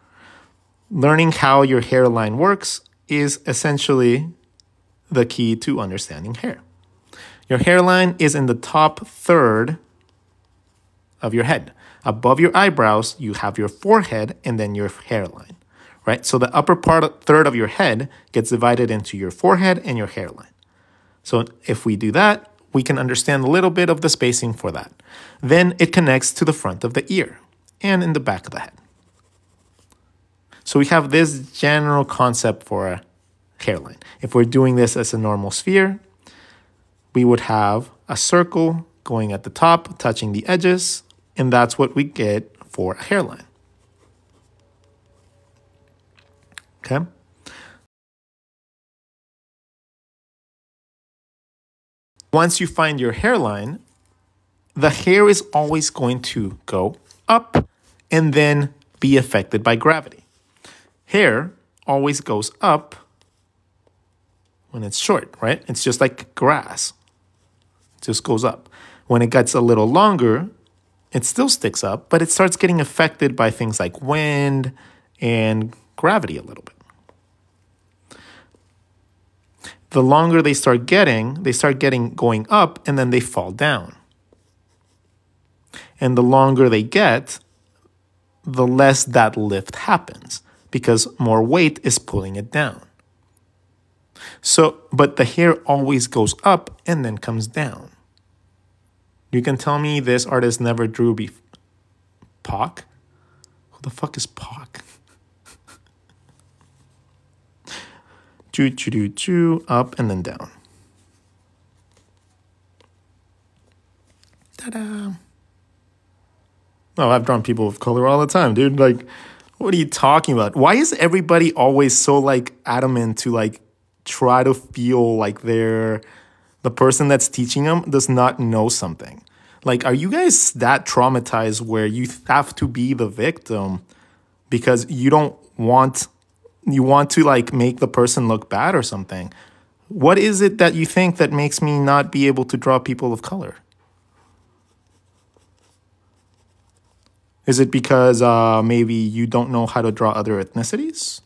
Learning how your hairline works is essentially the key to understanding hair. Your hairline is in the top third of your head. Above your eyebrows, you have your forehead and then your hairline, right? So the upper third of your head gets divided into your forehead and your hairline. So if we do that, we can understand a little bit of the spacing for that. Then it connects to the front of the ear and in the back of the head. So we have this general concept for a hairline. If we're doing this as a normal sphere, we would have a circle going at the top, touching the edges, and that's what we get for a hairline. Okay? Once you find your hairline, the hair is always going to go up and then be affected by gravity. Hair always goes up when it's short, right? It's just like grass. It just goes up. When it gets a little longer, it still sticks up, but it starts getting affected by things like wind and gravity a little bit. The longer they start getting going up, and then they fall down. And the longer they get, the less that lift happens because more weight is pulling it down. So, but the hair always goes up and then comes down. You can tell me this artist never drew Pac? Who the fuck is Pac? Choo, up and then down. Ta-da! Oh, I've drawn people of color all the time, dude. Like, what are you talking about? Why is everybody always so, like, adamant to, like, try to feel like the person that's teaching them does not know something? Like, are you guys that traumatized where you have to be the victim because you want to like make the person look bad or something? What is it that you think that makes me not be able to draw people of color? Is it because maybe you don't know how to draw other ethnicities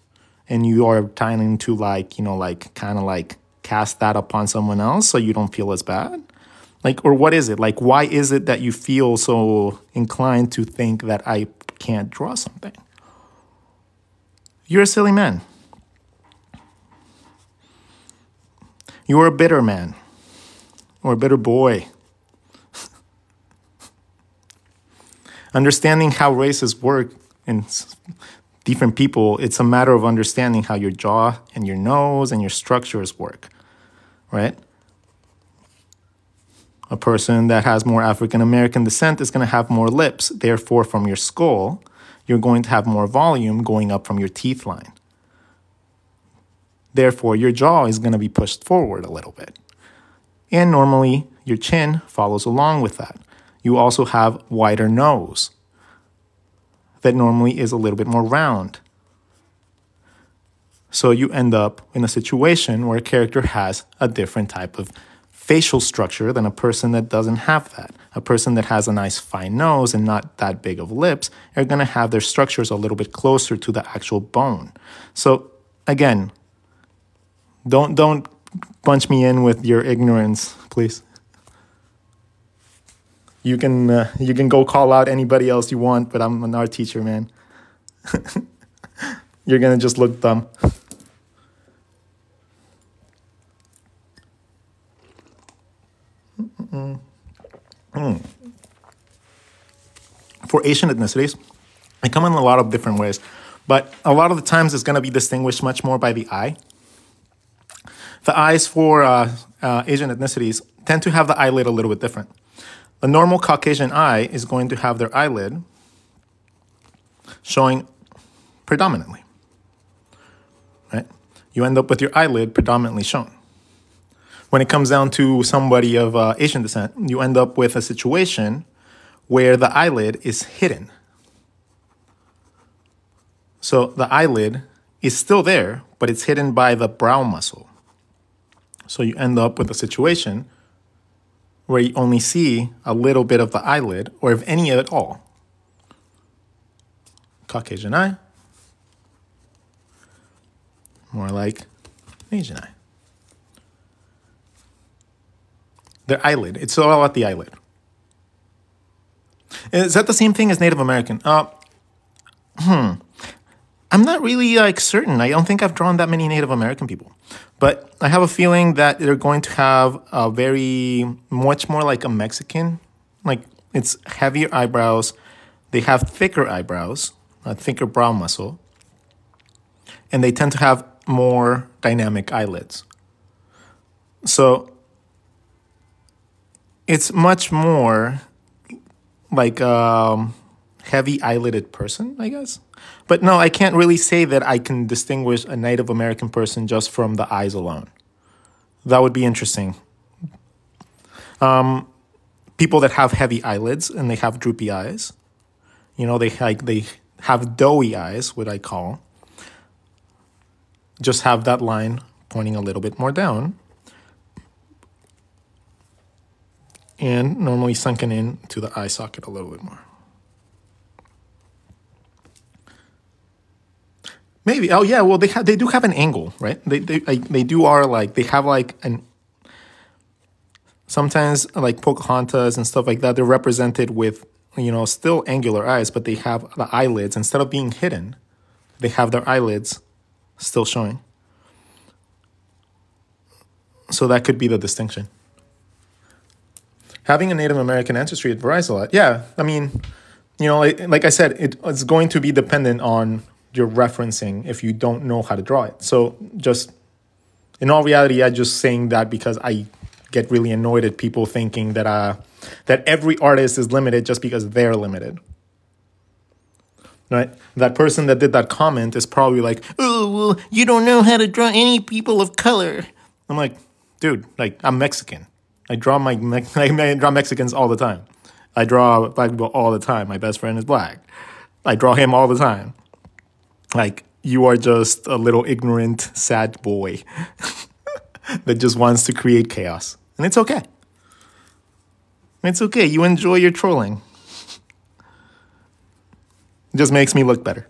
and you are trying to like, like kind of like cast that upon someone else so you don't feel as bad? Like, or what is it? Like, why is it that you feel so inclined to think that I can't draw something? You're a silly man. You're a bitter man or a bitter boy. Understanding how races work in different people, it's a matter of understanding how your jaw and your nose and your structures work, right? A person that has more African American descent is going to have more lips. Therefore, from your skull, you're going to have more volume going up from your teeth line. Therefore, your jaw is going to be pushed forward a little bit. And normally, your chin follows along with that. You also have wider nose that normally is a little bit more round. So you end up in a situation where a character has a different type of facial structure than a person that doesn't have that. A person that has a nice fine nose and not that big of lips are going to have their structures a little bit closer to the actual bone. So again, don't punch me in with your ignorance, please. You can go call out anybody else you want, but I'm an art teacher, man. You're gonna just look dumb. For Asian ethnicities, they come in a lot of different ways, but a lot of the times it's gonna be distinguished much more by the eye. The eyes for Asian ethnicities tend to have the eyelid a little bit different. A normal Caucasian eye is going to have their eyelid showing predominantly, right? You end up with your eyelid predominantly shown. When it comes down to somebody of Asian descent, you end up with a situation where the eyelid is hidden. So the eyelid is still there, but it's hidden by the brow muscle. So you end up with a situation where you only see a little bit of the eyelid, or if any at all. Caucasian eye. More like Asian eye. Their eyelid. It's all about the eyelid. Is that the same thing as Native American? I'm not really certain. I don't think I've drawn that many Native American people. But I have a feeling that they're going to have a much more like a Mexican. Like, it's heavier eyebrows. They have thicker eyebrows, a thicker brow muscle. And they tend to have more dynamic eyelids. So it's much more like a heavy eyelided person, I guess. But no, I can't really say that I can distinguish a Native American person just from the eyes alone. That would be interesting. People that have heavy eyelids and they have droopy eyes, they have doughy eyes, what I call, just have that line pointing a little bit more down and normally sunken in to the eye socket a little bit more. Maybe. Oh yeah. Well, they do have an angle, right? They have like an. Sometimes like Pocahontas and stuff like that, they're represented with still angular eyes, but they have the eyelids instead of being hidden. They have their eyelids still showing. So that could be the distinction. Having a Native American ancestry, it varies a lot. Yeah, I mean, like I said, it's going to be dependent on you're referencing if you don't know how to draw it. So just in all reality, I'm just saying that because I get really annoyed at people thinking that that every artist is limited just because they're limited. Right? That person that did that comment is probably like, oh, well, you don't know how to draw any people of color. I'm like, dude, like I'm Mexican. I draw Mexicans all the time. I draw black people all the time. My best friend is black. I draw him all the time. Like, you are just a little ignorant, sad boy that just wants to create chaos. And it's okay. It's okay. You enjoy your trolling. It just makes me look better.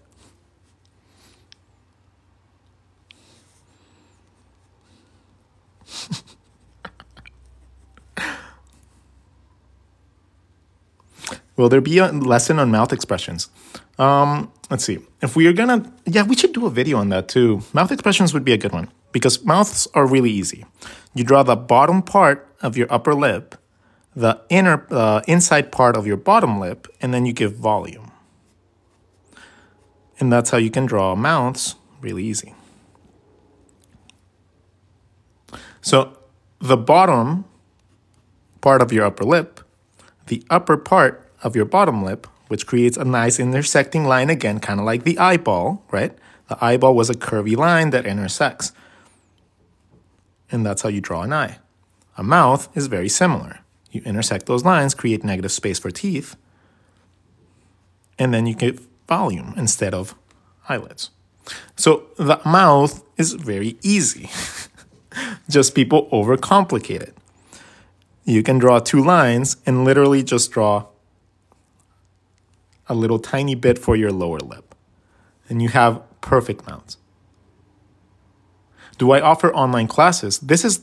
Will there be a lesson on mouth expressions? Let's see. If we are gonna, yeah, we should do a video on that too. Mouth expressions would be a good one because mouths are really easy. You draw the bottom part of your upper lip, the inside part of your bottom lip, and then you give volume. And that's how you can draw mouths really easy. So the bottom part of your upper lip, the upper part of your bottom lip, which creates a nice intersecting line again, kind of like the eyeball, right? The eyeball was a curvy line that intersects. And that's how you draw an eye. A mouth is very similar. You intersect those lines, create negative space for teeth, and then you give volume instead of eyelids. So the mouth is very easy. Just people overcomplicate it. You can draw two lines and literally just draw a little tiny bit for your lower lip. And you have perfect mouths. Do I offer online classes? This is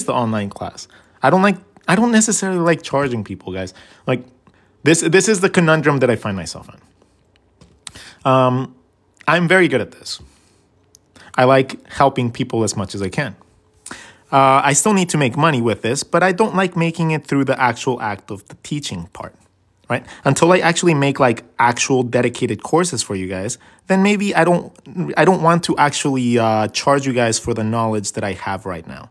the online class. I don't necessarily like charging people, guys. Like this is the conundrum that I find myself in. I'm very good at this. I like helping people as much as I can. I still need to make money with this, but I don't like making it through the actual act of the teaching part, right? Until I actually make like actual dedicated courses for you guys, then maybe I don't want to actually charge you guys for the knowledge that I have right now,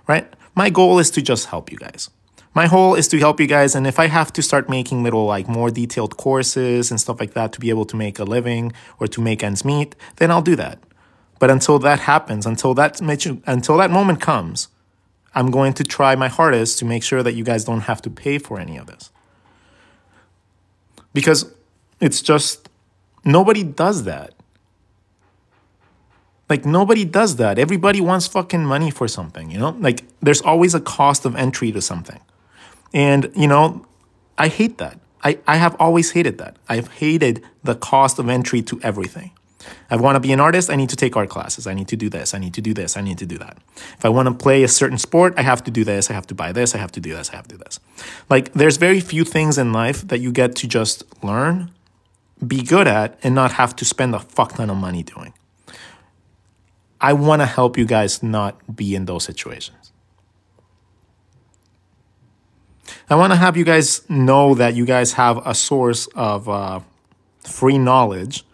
right? My goal is to just help you guys. My goal is to help you guys, and if I have to start making little like more detailed courses and stuff like that to be able to make a living or to make ends meet, then I'll do that. But until that happens, until that moment comes, I'm going to try my hardest to make sure that you guys don't have to pay for any of this. Because it's just, nobody does that. Like, nobody does that. Everybody wants fucking money for something, you know? Like, there's always a cost of entry to something. And, you know, I hate that. I have always hated that. I've hated the cost of entry to everything. I want to be an artist, I need to take art classes. I need to do this, I need to do this, I need to do that. If I want to play a certain sport, I have to do this, I have to buy this, I have to do this, I have to do this. Like, there's very few things in life that you get to just learn, be good at, and not have to spend a fuck ton of money doing. I want to help you guys not be in those situations. I want to have you guys know that you guys have a source of free knowledge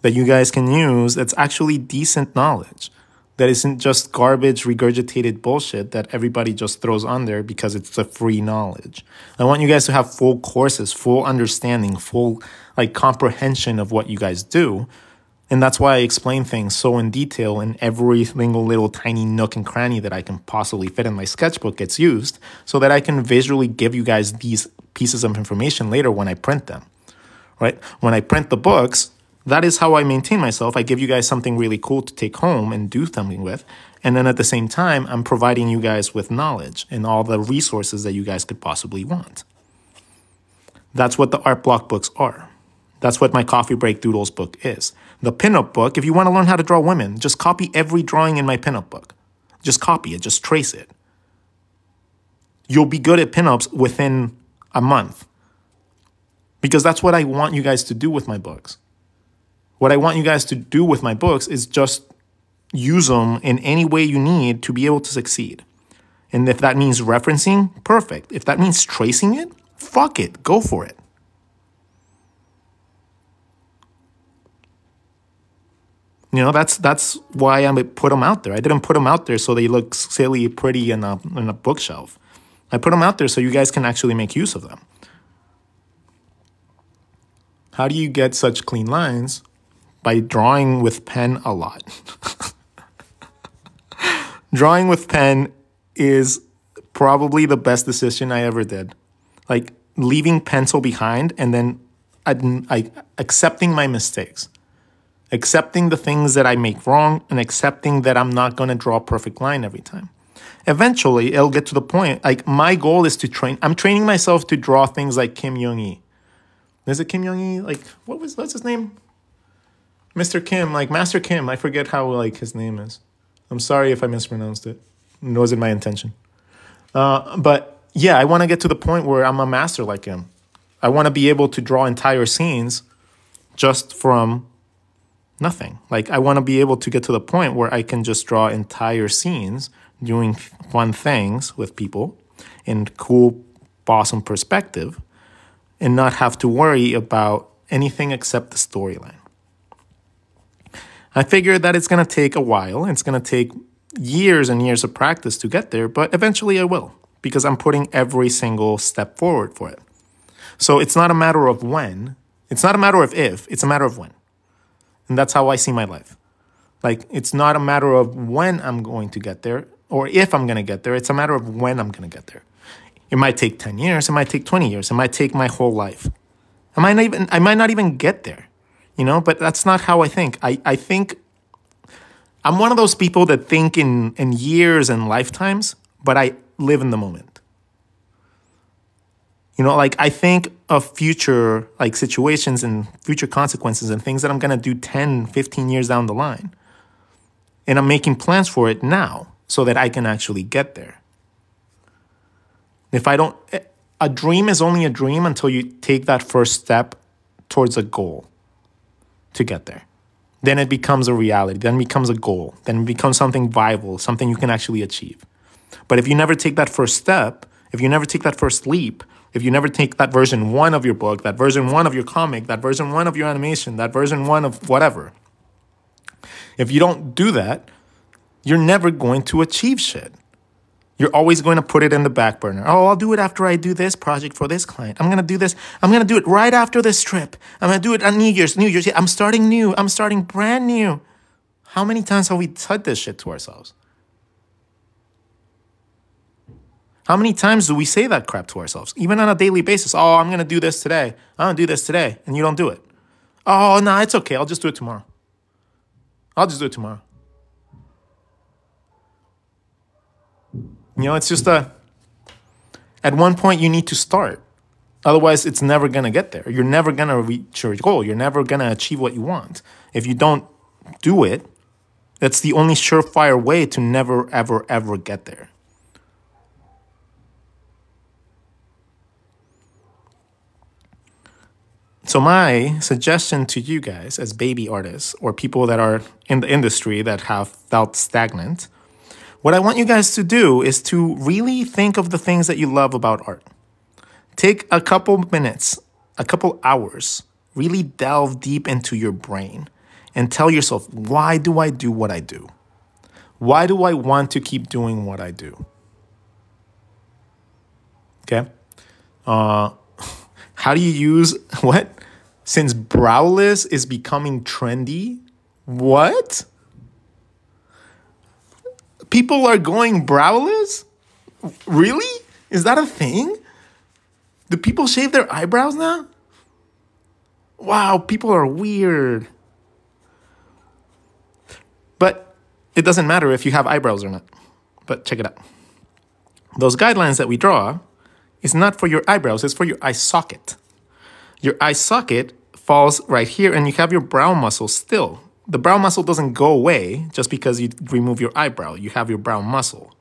that you guys can use that's actually decent knowledge, that isn't just garbage regurgitated bullshit that everybody just throws on there because it's a free knowledge. I want you guys to have full courses, full understanding, full like comprehension of what you guys do. And that's why I explain things so in detail, and every single little tiny nook and cranny that I can possibly fit in my sketchbook gets used so that I can visually give you guys these pieces of information later when I print them, right? When I print the books, that is how I maintain myself. I give you guys something really cool to take home and do something with. And then at the same time, I'm providing you guys with knowledge and all the resources that you guys could possibly want. That's what the art block books are. That's what my Coffee Break Doodles book is. The pinup book, if you want to learn how to draw women, just copy every drawing in my pinup book. Just copy it, just trace it. You'll be good at pinups within a month. Because that's what I want you guys to do with my books. What I want you guys to do with my books is just use them in any way you need to be able to succeed. And if that means referencing, perfect. If that means tracing it, fuck it, go for it. You know, that's why I put them out there. I didn't put them out there so they look silly, pretty in a bookshelf. I put them out there so you guys can actually make use of them. How do you get such clean lines? By drawing with pen a lot. Drawing with pen is probably the best decision I ever did. Like, leaving pencil behind and then accepting my mistakes, accepting the things that I make wrong, and accepting that I'm not going to draw a perfect line every time. Eventually, it'll get to the point, like my goal is to train. I'm training myself to draw things like Kim Young-hee. Is it Kim Young-hee? Like, what's his name? Mr. Kim, like Master Kim. I forget how like his name is. I'm sorry if I mispronounced it. It wasn't my intention. But yeah, I want to get to the point where I'm a master like him. I want to be able to draw entire scenes just from nothing. Like I want to be able to get to the point where I can just draw entire scenes doing fun things with people in cool, awesome perspective and not have to worry about anything except the storyline. I figured that it's going to take a while. It's going to take years and years of practice to get there, but eventually I will because I'm putting every single step forward for it. So it's not a matter of when. It's not a matter of if. It's a matter of when. And that's how I see my life. Like, it's not a matter of when I'm going to get there or if I'm going to get there. It's a matter of when I'm going to get there. It might take 10 years. It might take 20 years. It might take my whole life. I might not even get there, you know, but that's not how I think. I think I'm one of those people that think in years and lifetimes, but I live in the moment. You know, like I think of future like situations and future consequences and things that I'm going to do 10, 15 years down the line. And I'm making plans for it now so that I can actually get there. If I don't, a dream is only a dream until you take that first step towards a goal to get there. Then it becomes a reality, then it becomes a goal, then it becomes something viable, something you can actually achieve. But if you never take that first step, if you never take that first leap, if you never take that version 1 of your book, that version 1 of your comic, that version 1 of your animation, that version 1 of whatever, if you don't do that, you're never going to achieve shit. You're always going to put it in the back burner. Oh, I'll do it after I do this project for this client. I'm going to do this. I'm going to do it right after this trip. I'm going to do it on New Year's. Yeah, I'm starting new. I'm starting brand new. How many times have we said this shit to ourselves? How many times do we say that crap to ourselves? Even on a daily basis. Oh, I'm going to do this today. I'm going to do this today. And you don't do it. Oh, no, it's okay. I'll just do it tomorrow. I'll just do it tomorrow. You know, it's just at one point you need to start. Otherwise, it's never going to get there. You're never going to reach your goal. You're never going to achieve what you want. If you don't do it, that's the only surefire way to never, ever, ever get there. So my suggestion to you guys as baby artists or people that are in the industry that have felt stagnant, what I want you guys to do is to really think of the things that you love about art. Take a couple minutes, a couple hours, really delve deep into your brain and tell yourself, why do I do what I do? Why do I want to keep doing what I do? Okay? How do you use what? Since browless is becoming trendy, what? People are going browless? Really? Is that a thing? Do people shave their eyebrows now? Wow, people are weird. But it doesn't matter if you have eyebrows or not. But check it out. Those guidelines that we draw is not for your eyebrows, it's for your eye socket. Your eye socket falls right here and you have your brow muscle still. The brow muscle doesn't go away just because you remove your eyebrow. You have your brow muscle.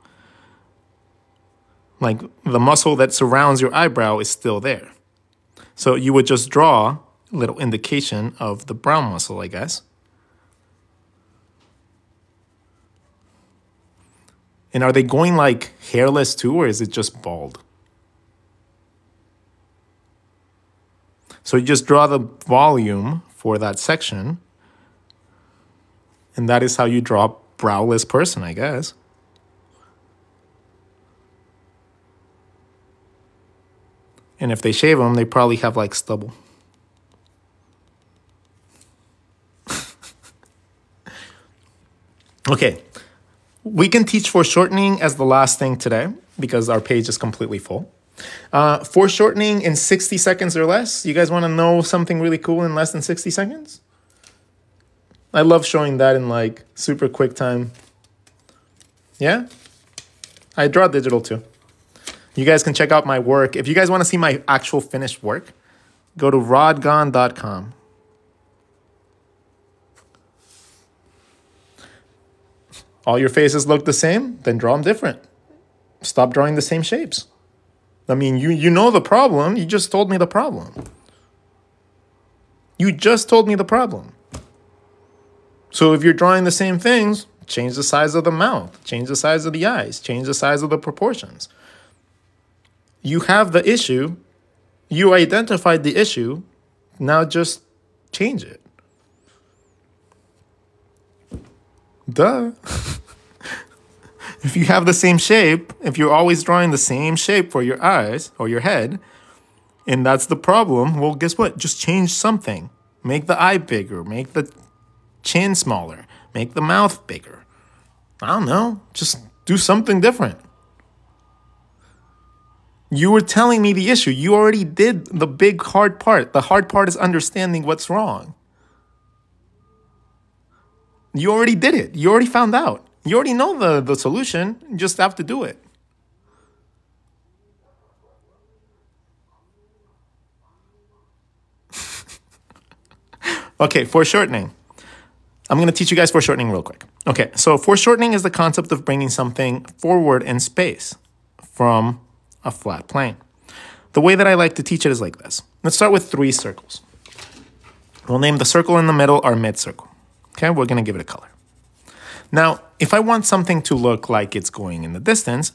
Like the muscle that surrounds your eyebrow is still there. So you would just draw a little indication of the brow muscle, I guess. And are they going like hairless too, or is it just bald? So you just draw the volume for that section. And that is how you draw a browless person, I guess. And if they shave them, they probably have like stubble. Okay. We can teach foreshortening as the last thing today because our page is completely full. Foreshortening in 60 seconds or less. You guys want to know something really cool in less than 60 seconds? I love showing that in like super quick time. Yeah? I draw digital too. You guys can check out my work. If you guys want to see my actual finished work, go to rodgon.com. All your faces look the same? Then draw them different. Stop drawing the same shapes. I mean, you know the problem. You just told me the problem. You just told me the problem. So if you're drawing the same things, change the size of the mouth, change the size of the eyes, change the size of the proportions. You have the issue. You identified the issue. Now just change it. Duh. If you have the same shape, if you're always drawing the same shape for your eyes or your head, and that's the problem, well, guess what? Just change something. Make the eye bigger. Make the chin smaller. Make the mouth bigger. I don't know. Just do something different. You were telling me the issue. You already did the big hard part. The hard part is understanding what's wrong. You already did it. You already found out. You already know the solution. You just have to do it. Okay, foreshortening. I'm going to teach you guys foreshortening real quick. Okay, so foreshortening is the concept of bringing something forward in space from a flat plane. The way that I like to teach it is like this. Let's start with 3 circles. We'll name the circle in the middle our mid-circle. Okay, we're going to give it a color. Now, if I want something to look like it's going in the distance,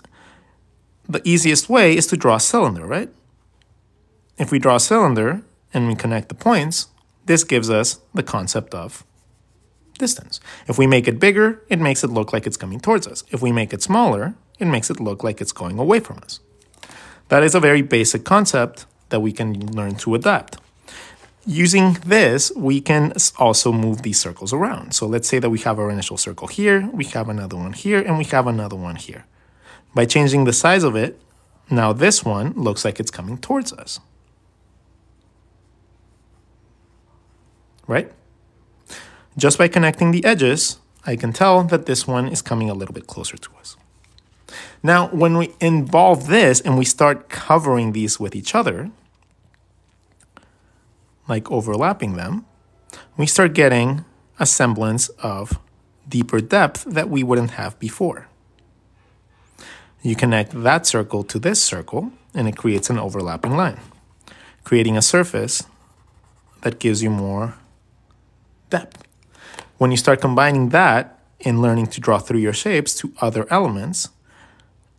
the easiest way is to draw a cylinder, right? If we draw a cylinder and we connect the points, this gives us the concept of distance. If we make it bigger, it makes it look like it's coming towards us. If we make it smaller, it makes it look like it's going away from us. That is a very basic concept that we can learn to adapt. Using this, we can also move these circles around. So let's say that we have our initial circle here, we have another one here, and we have another one here. By changing the size of it, now this one looks like it's coming towards us. Right? Just by connecting the edges, I can tell that this one is coming a little bit closer to us. Now, when we involve this and we start covering these with each other, like overlapping them, we start getting a semblance of deeper depth that we wouldn't have before. You connect that circle to this circle, and it creates an overlapping line, creating a surface that gives you more depth. When you start combining that and learning to draw through your shapes to other elements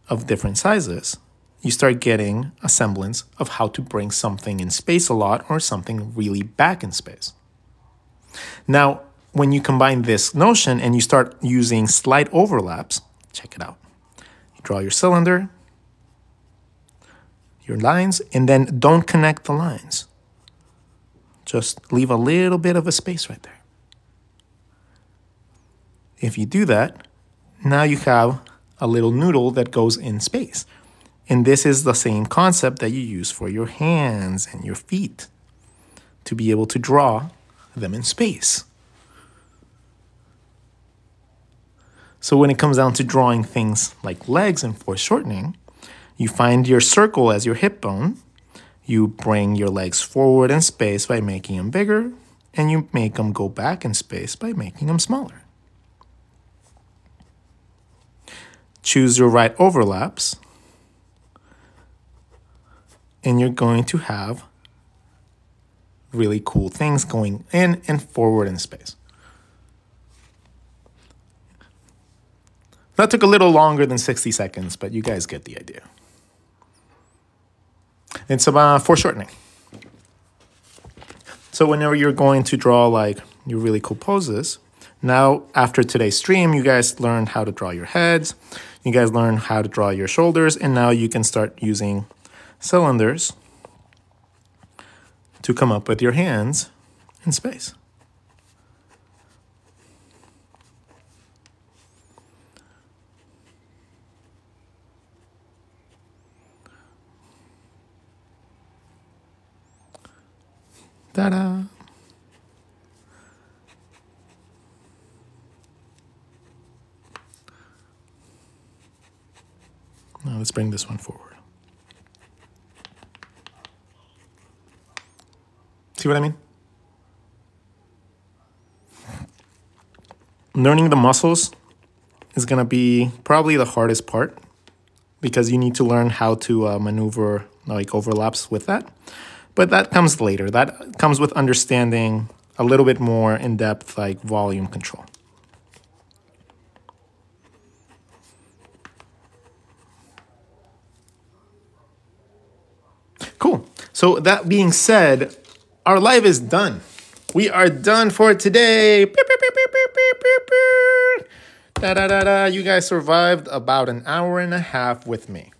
of different sizes, you start getting a semblance of how to bring something in space a lot or something really back in space. Now, when you combine this notion and you start using slight overlaps, check it out. You draw your cylinder, your lines, and then don't connect the lines. Just leave a little bit of a space right there. If you do that, now you have a little noodle that goes in space. And this is the same concept that you use for your hands and your feet to be able to draw them in space. So when it comes down to drawing things like legs and foreshortening, you find your circle as your hip bone, you bring your legs forward in space by making them bigger, and you make them go back in space by making them smaller. Choose your right overlaps, and you're going to have really cool things going in and forward in space. That took a little longer than 60 seconds, but you guys get the idea. It's about foreshortening. So whenever you're going to draw like your really cool poses, now after today's stream, you guys learned how to draw your heads, you guys learned how to draw your shoulders, and now you can start using cylinders to come up with your hands in space. Ta-da. Now let's bring this one forward. See what I mean? Learning the muscles is going to be probably the hardest part because you need to learn how to maneuver like overlaps with that. But that comes later. That comes with understanding a little bit more in depth, like volume control. Cool. So that being said, our live is done. We are done for today. Da-da-da-da. You guys survived about an hour and a half with me.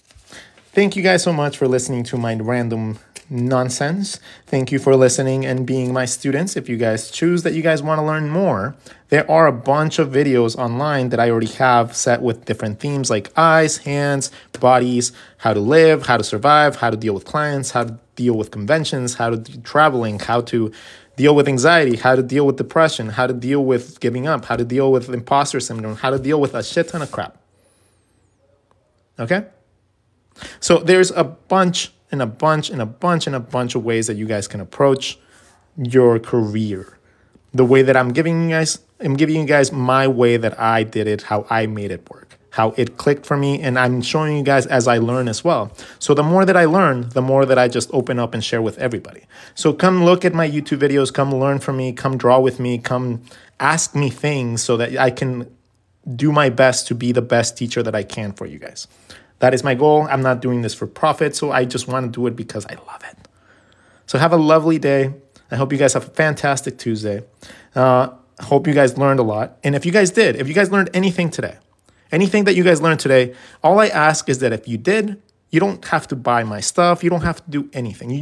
Thank you guys so much for listening to my random nonsense. Thank you for listening and being my students. If you guys choose that you guys want to learn more, there are a bunch of videos online that I already have set with different themes like eyes, hands, bodies, how to live, how to survive, how to deal with clients, how to deal with conventions, how to do traveling, how to deal with anxiety, how to deal with depression, how to deal with giving up, how to deal with imposter syndrome, how to deal with a shit ton of crap. Okay? So there's a bunch of ways that you guys can approach your career. The way that I'm giving you guys my way that I did it, how I made it work, how it clicked for me, and I'm showing you guys as I learn as well. So the more that I learn, the more that I just open up and share with everybody. So come look at my YouTube videos, come learn from me, come draw with me, come ask me things so that I can do my best to be the best teacher that I can for you guys. That is my goal. I'm not doing this for profit, so I just want to do it because I love it. So have a lovely day. I hope you guys have a fantastic Tuesday. Hope you guys learned a lot. And if you guys learned anything today, anything that you guys learned today, all I ask is that if you did, you don't have to buy my stuff. You don't have to do anything.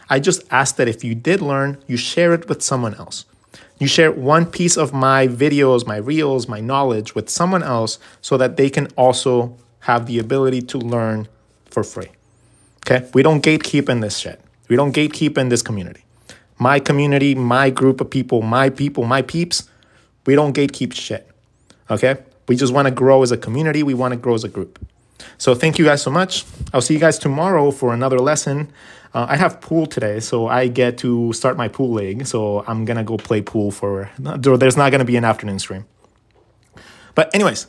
I just ask that if you did learn, you share it with someone else. You share one piece of my videos, my reels, my knowledge with someone else so that they can also have the ability to learn for free. Okay? We don't gatekeep in this shit. We don't gatekeep in this community. My community, my group of people, my peeps, we don't gatekeep shit. Okay? We just want to grow as a community. We want to grow as a group. So thank you guys so much. I'll see you guys tomorrow for another lesson. I have pool today, so I get to start my pool league. So I'm going to go play pool there's not going to be an afternoon stream. But anyways,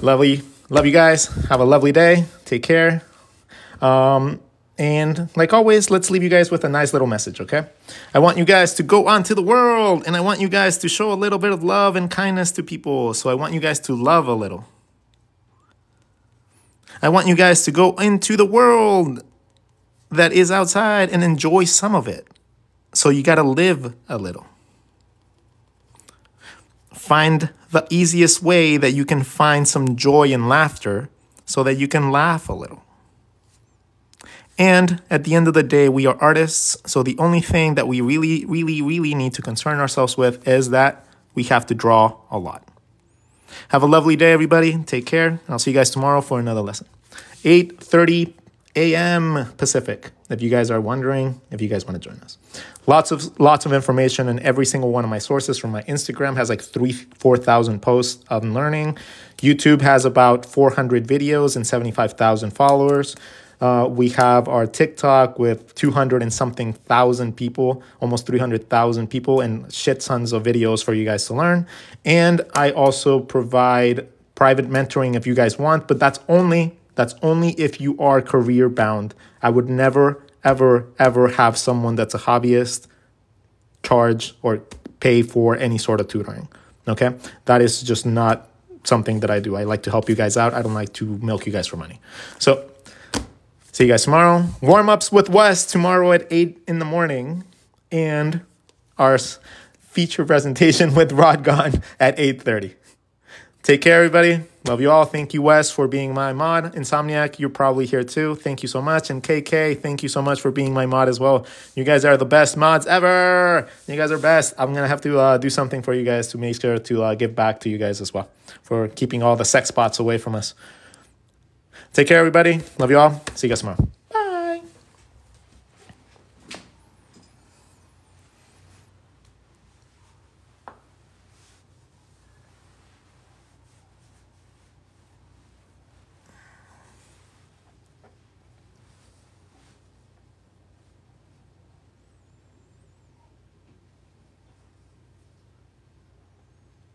love you guys. Have a lovely day. Take care. And like always, let's leave you guys with a nice little message, okay? I want you guys to go on to the world, and I want you guys to show a little bit of love and kindness to people. So I want you guys to love a little. I want you guys to go into the world that is outside and enjoy some of it. So you got to live a little. Find the easiest way that you can find some joy and laughter so that you can laugh a little. And at the end of the day, we are artists. So the only thing that we really, really, really need to concern ourselves with is that we have to draw a lot. Have a lovely day, everybody. Take care. And I'll see you guys tomorrow for another lesson. 8:30 a.m. Pacific, if you guys are wondering, if you guys want to join us. Lots of information in every single one of my sources. From my Instagram has like 4,000 posts on learning. YouTube has about 400 videos and 75,000 followers. We have our TikTok with 200 and something thousand people, almost 300,000 people, and shit tons of videos for you guys to learn. And I also provide private mentoring if you guys want, but that's only if you are career bound. I would never, ever, ever have someone that's a hobbyist charge or pay for any sort of tutoring. Okay? That is just not something that I do. I like to help you guys out. I don't like to milk you guys for money. So see you guys tomorrow. Warm-ups with Wes tomorrow at 8 in the morning. And our feature presentation with Rodgon at 8:30. Take care, everybody. Love you all. Thank you, Wes, for being my mod. Insomniac, you're probably here too. Thank you so much. And KK, thank you so much for being my mod as well. You guys are the best mods ever. You guys are best. I'm going to have to do something for you guys to make sure to give back to you guys as well for keeping all the sex bots away from us. Take care, everybody. Love you all. See you guys tomorrow.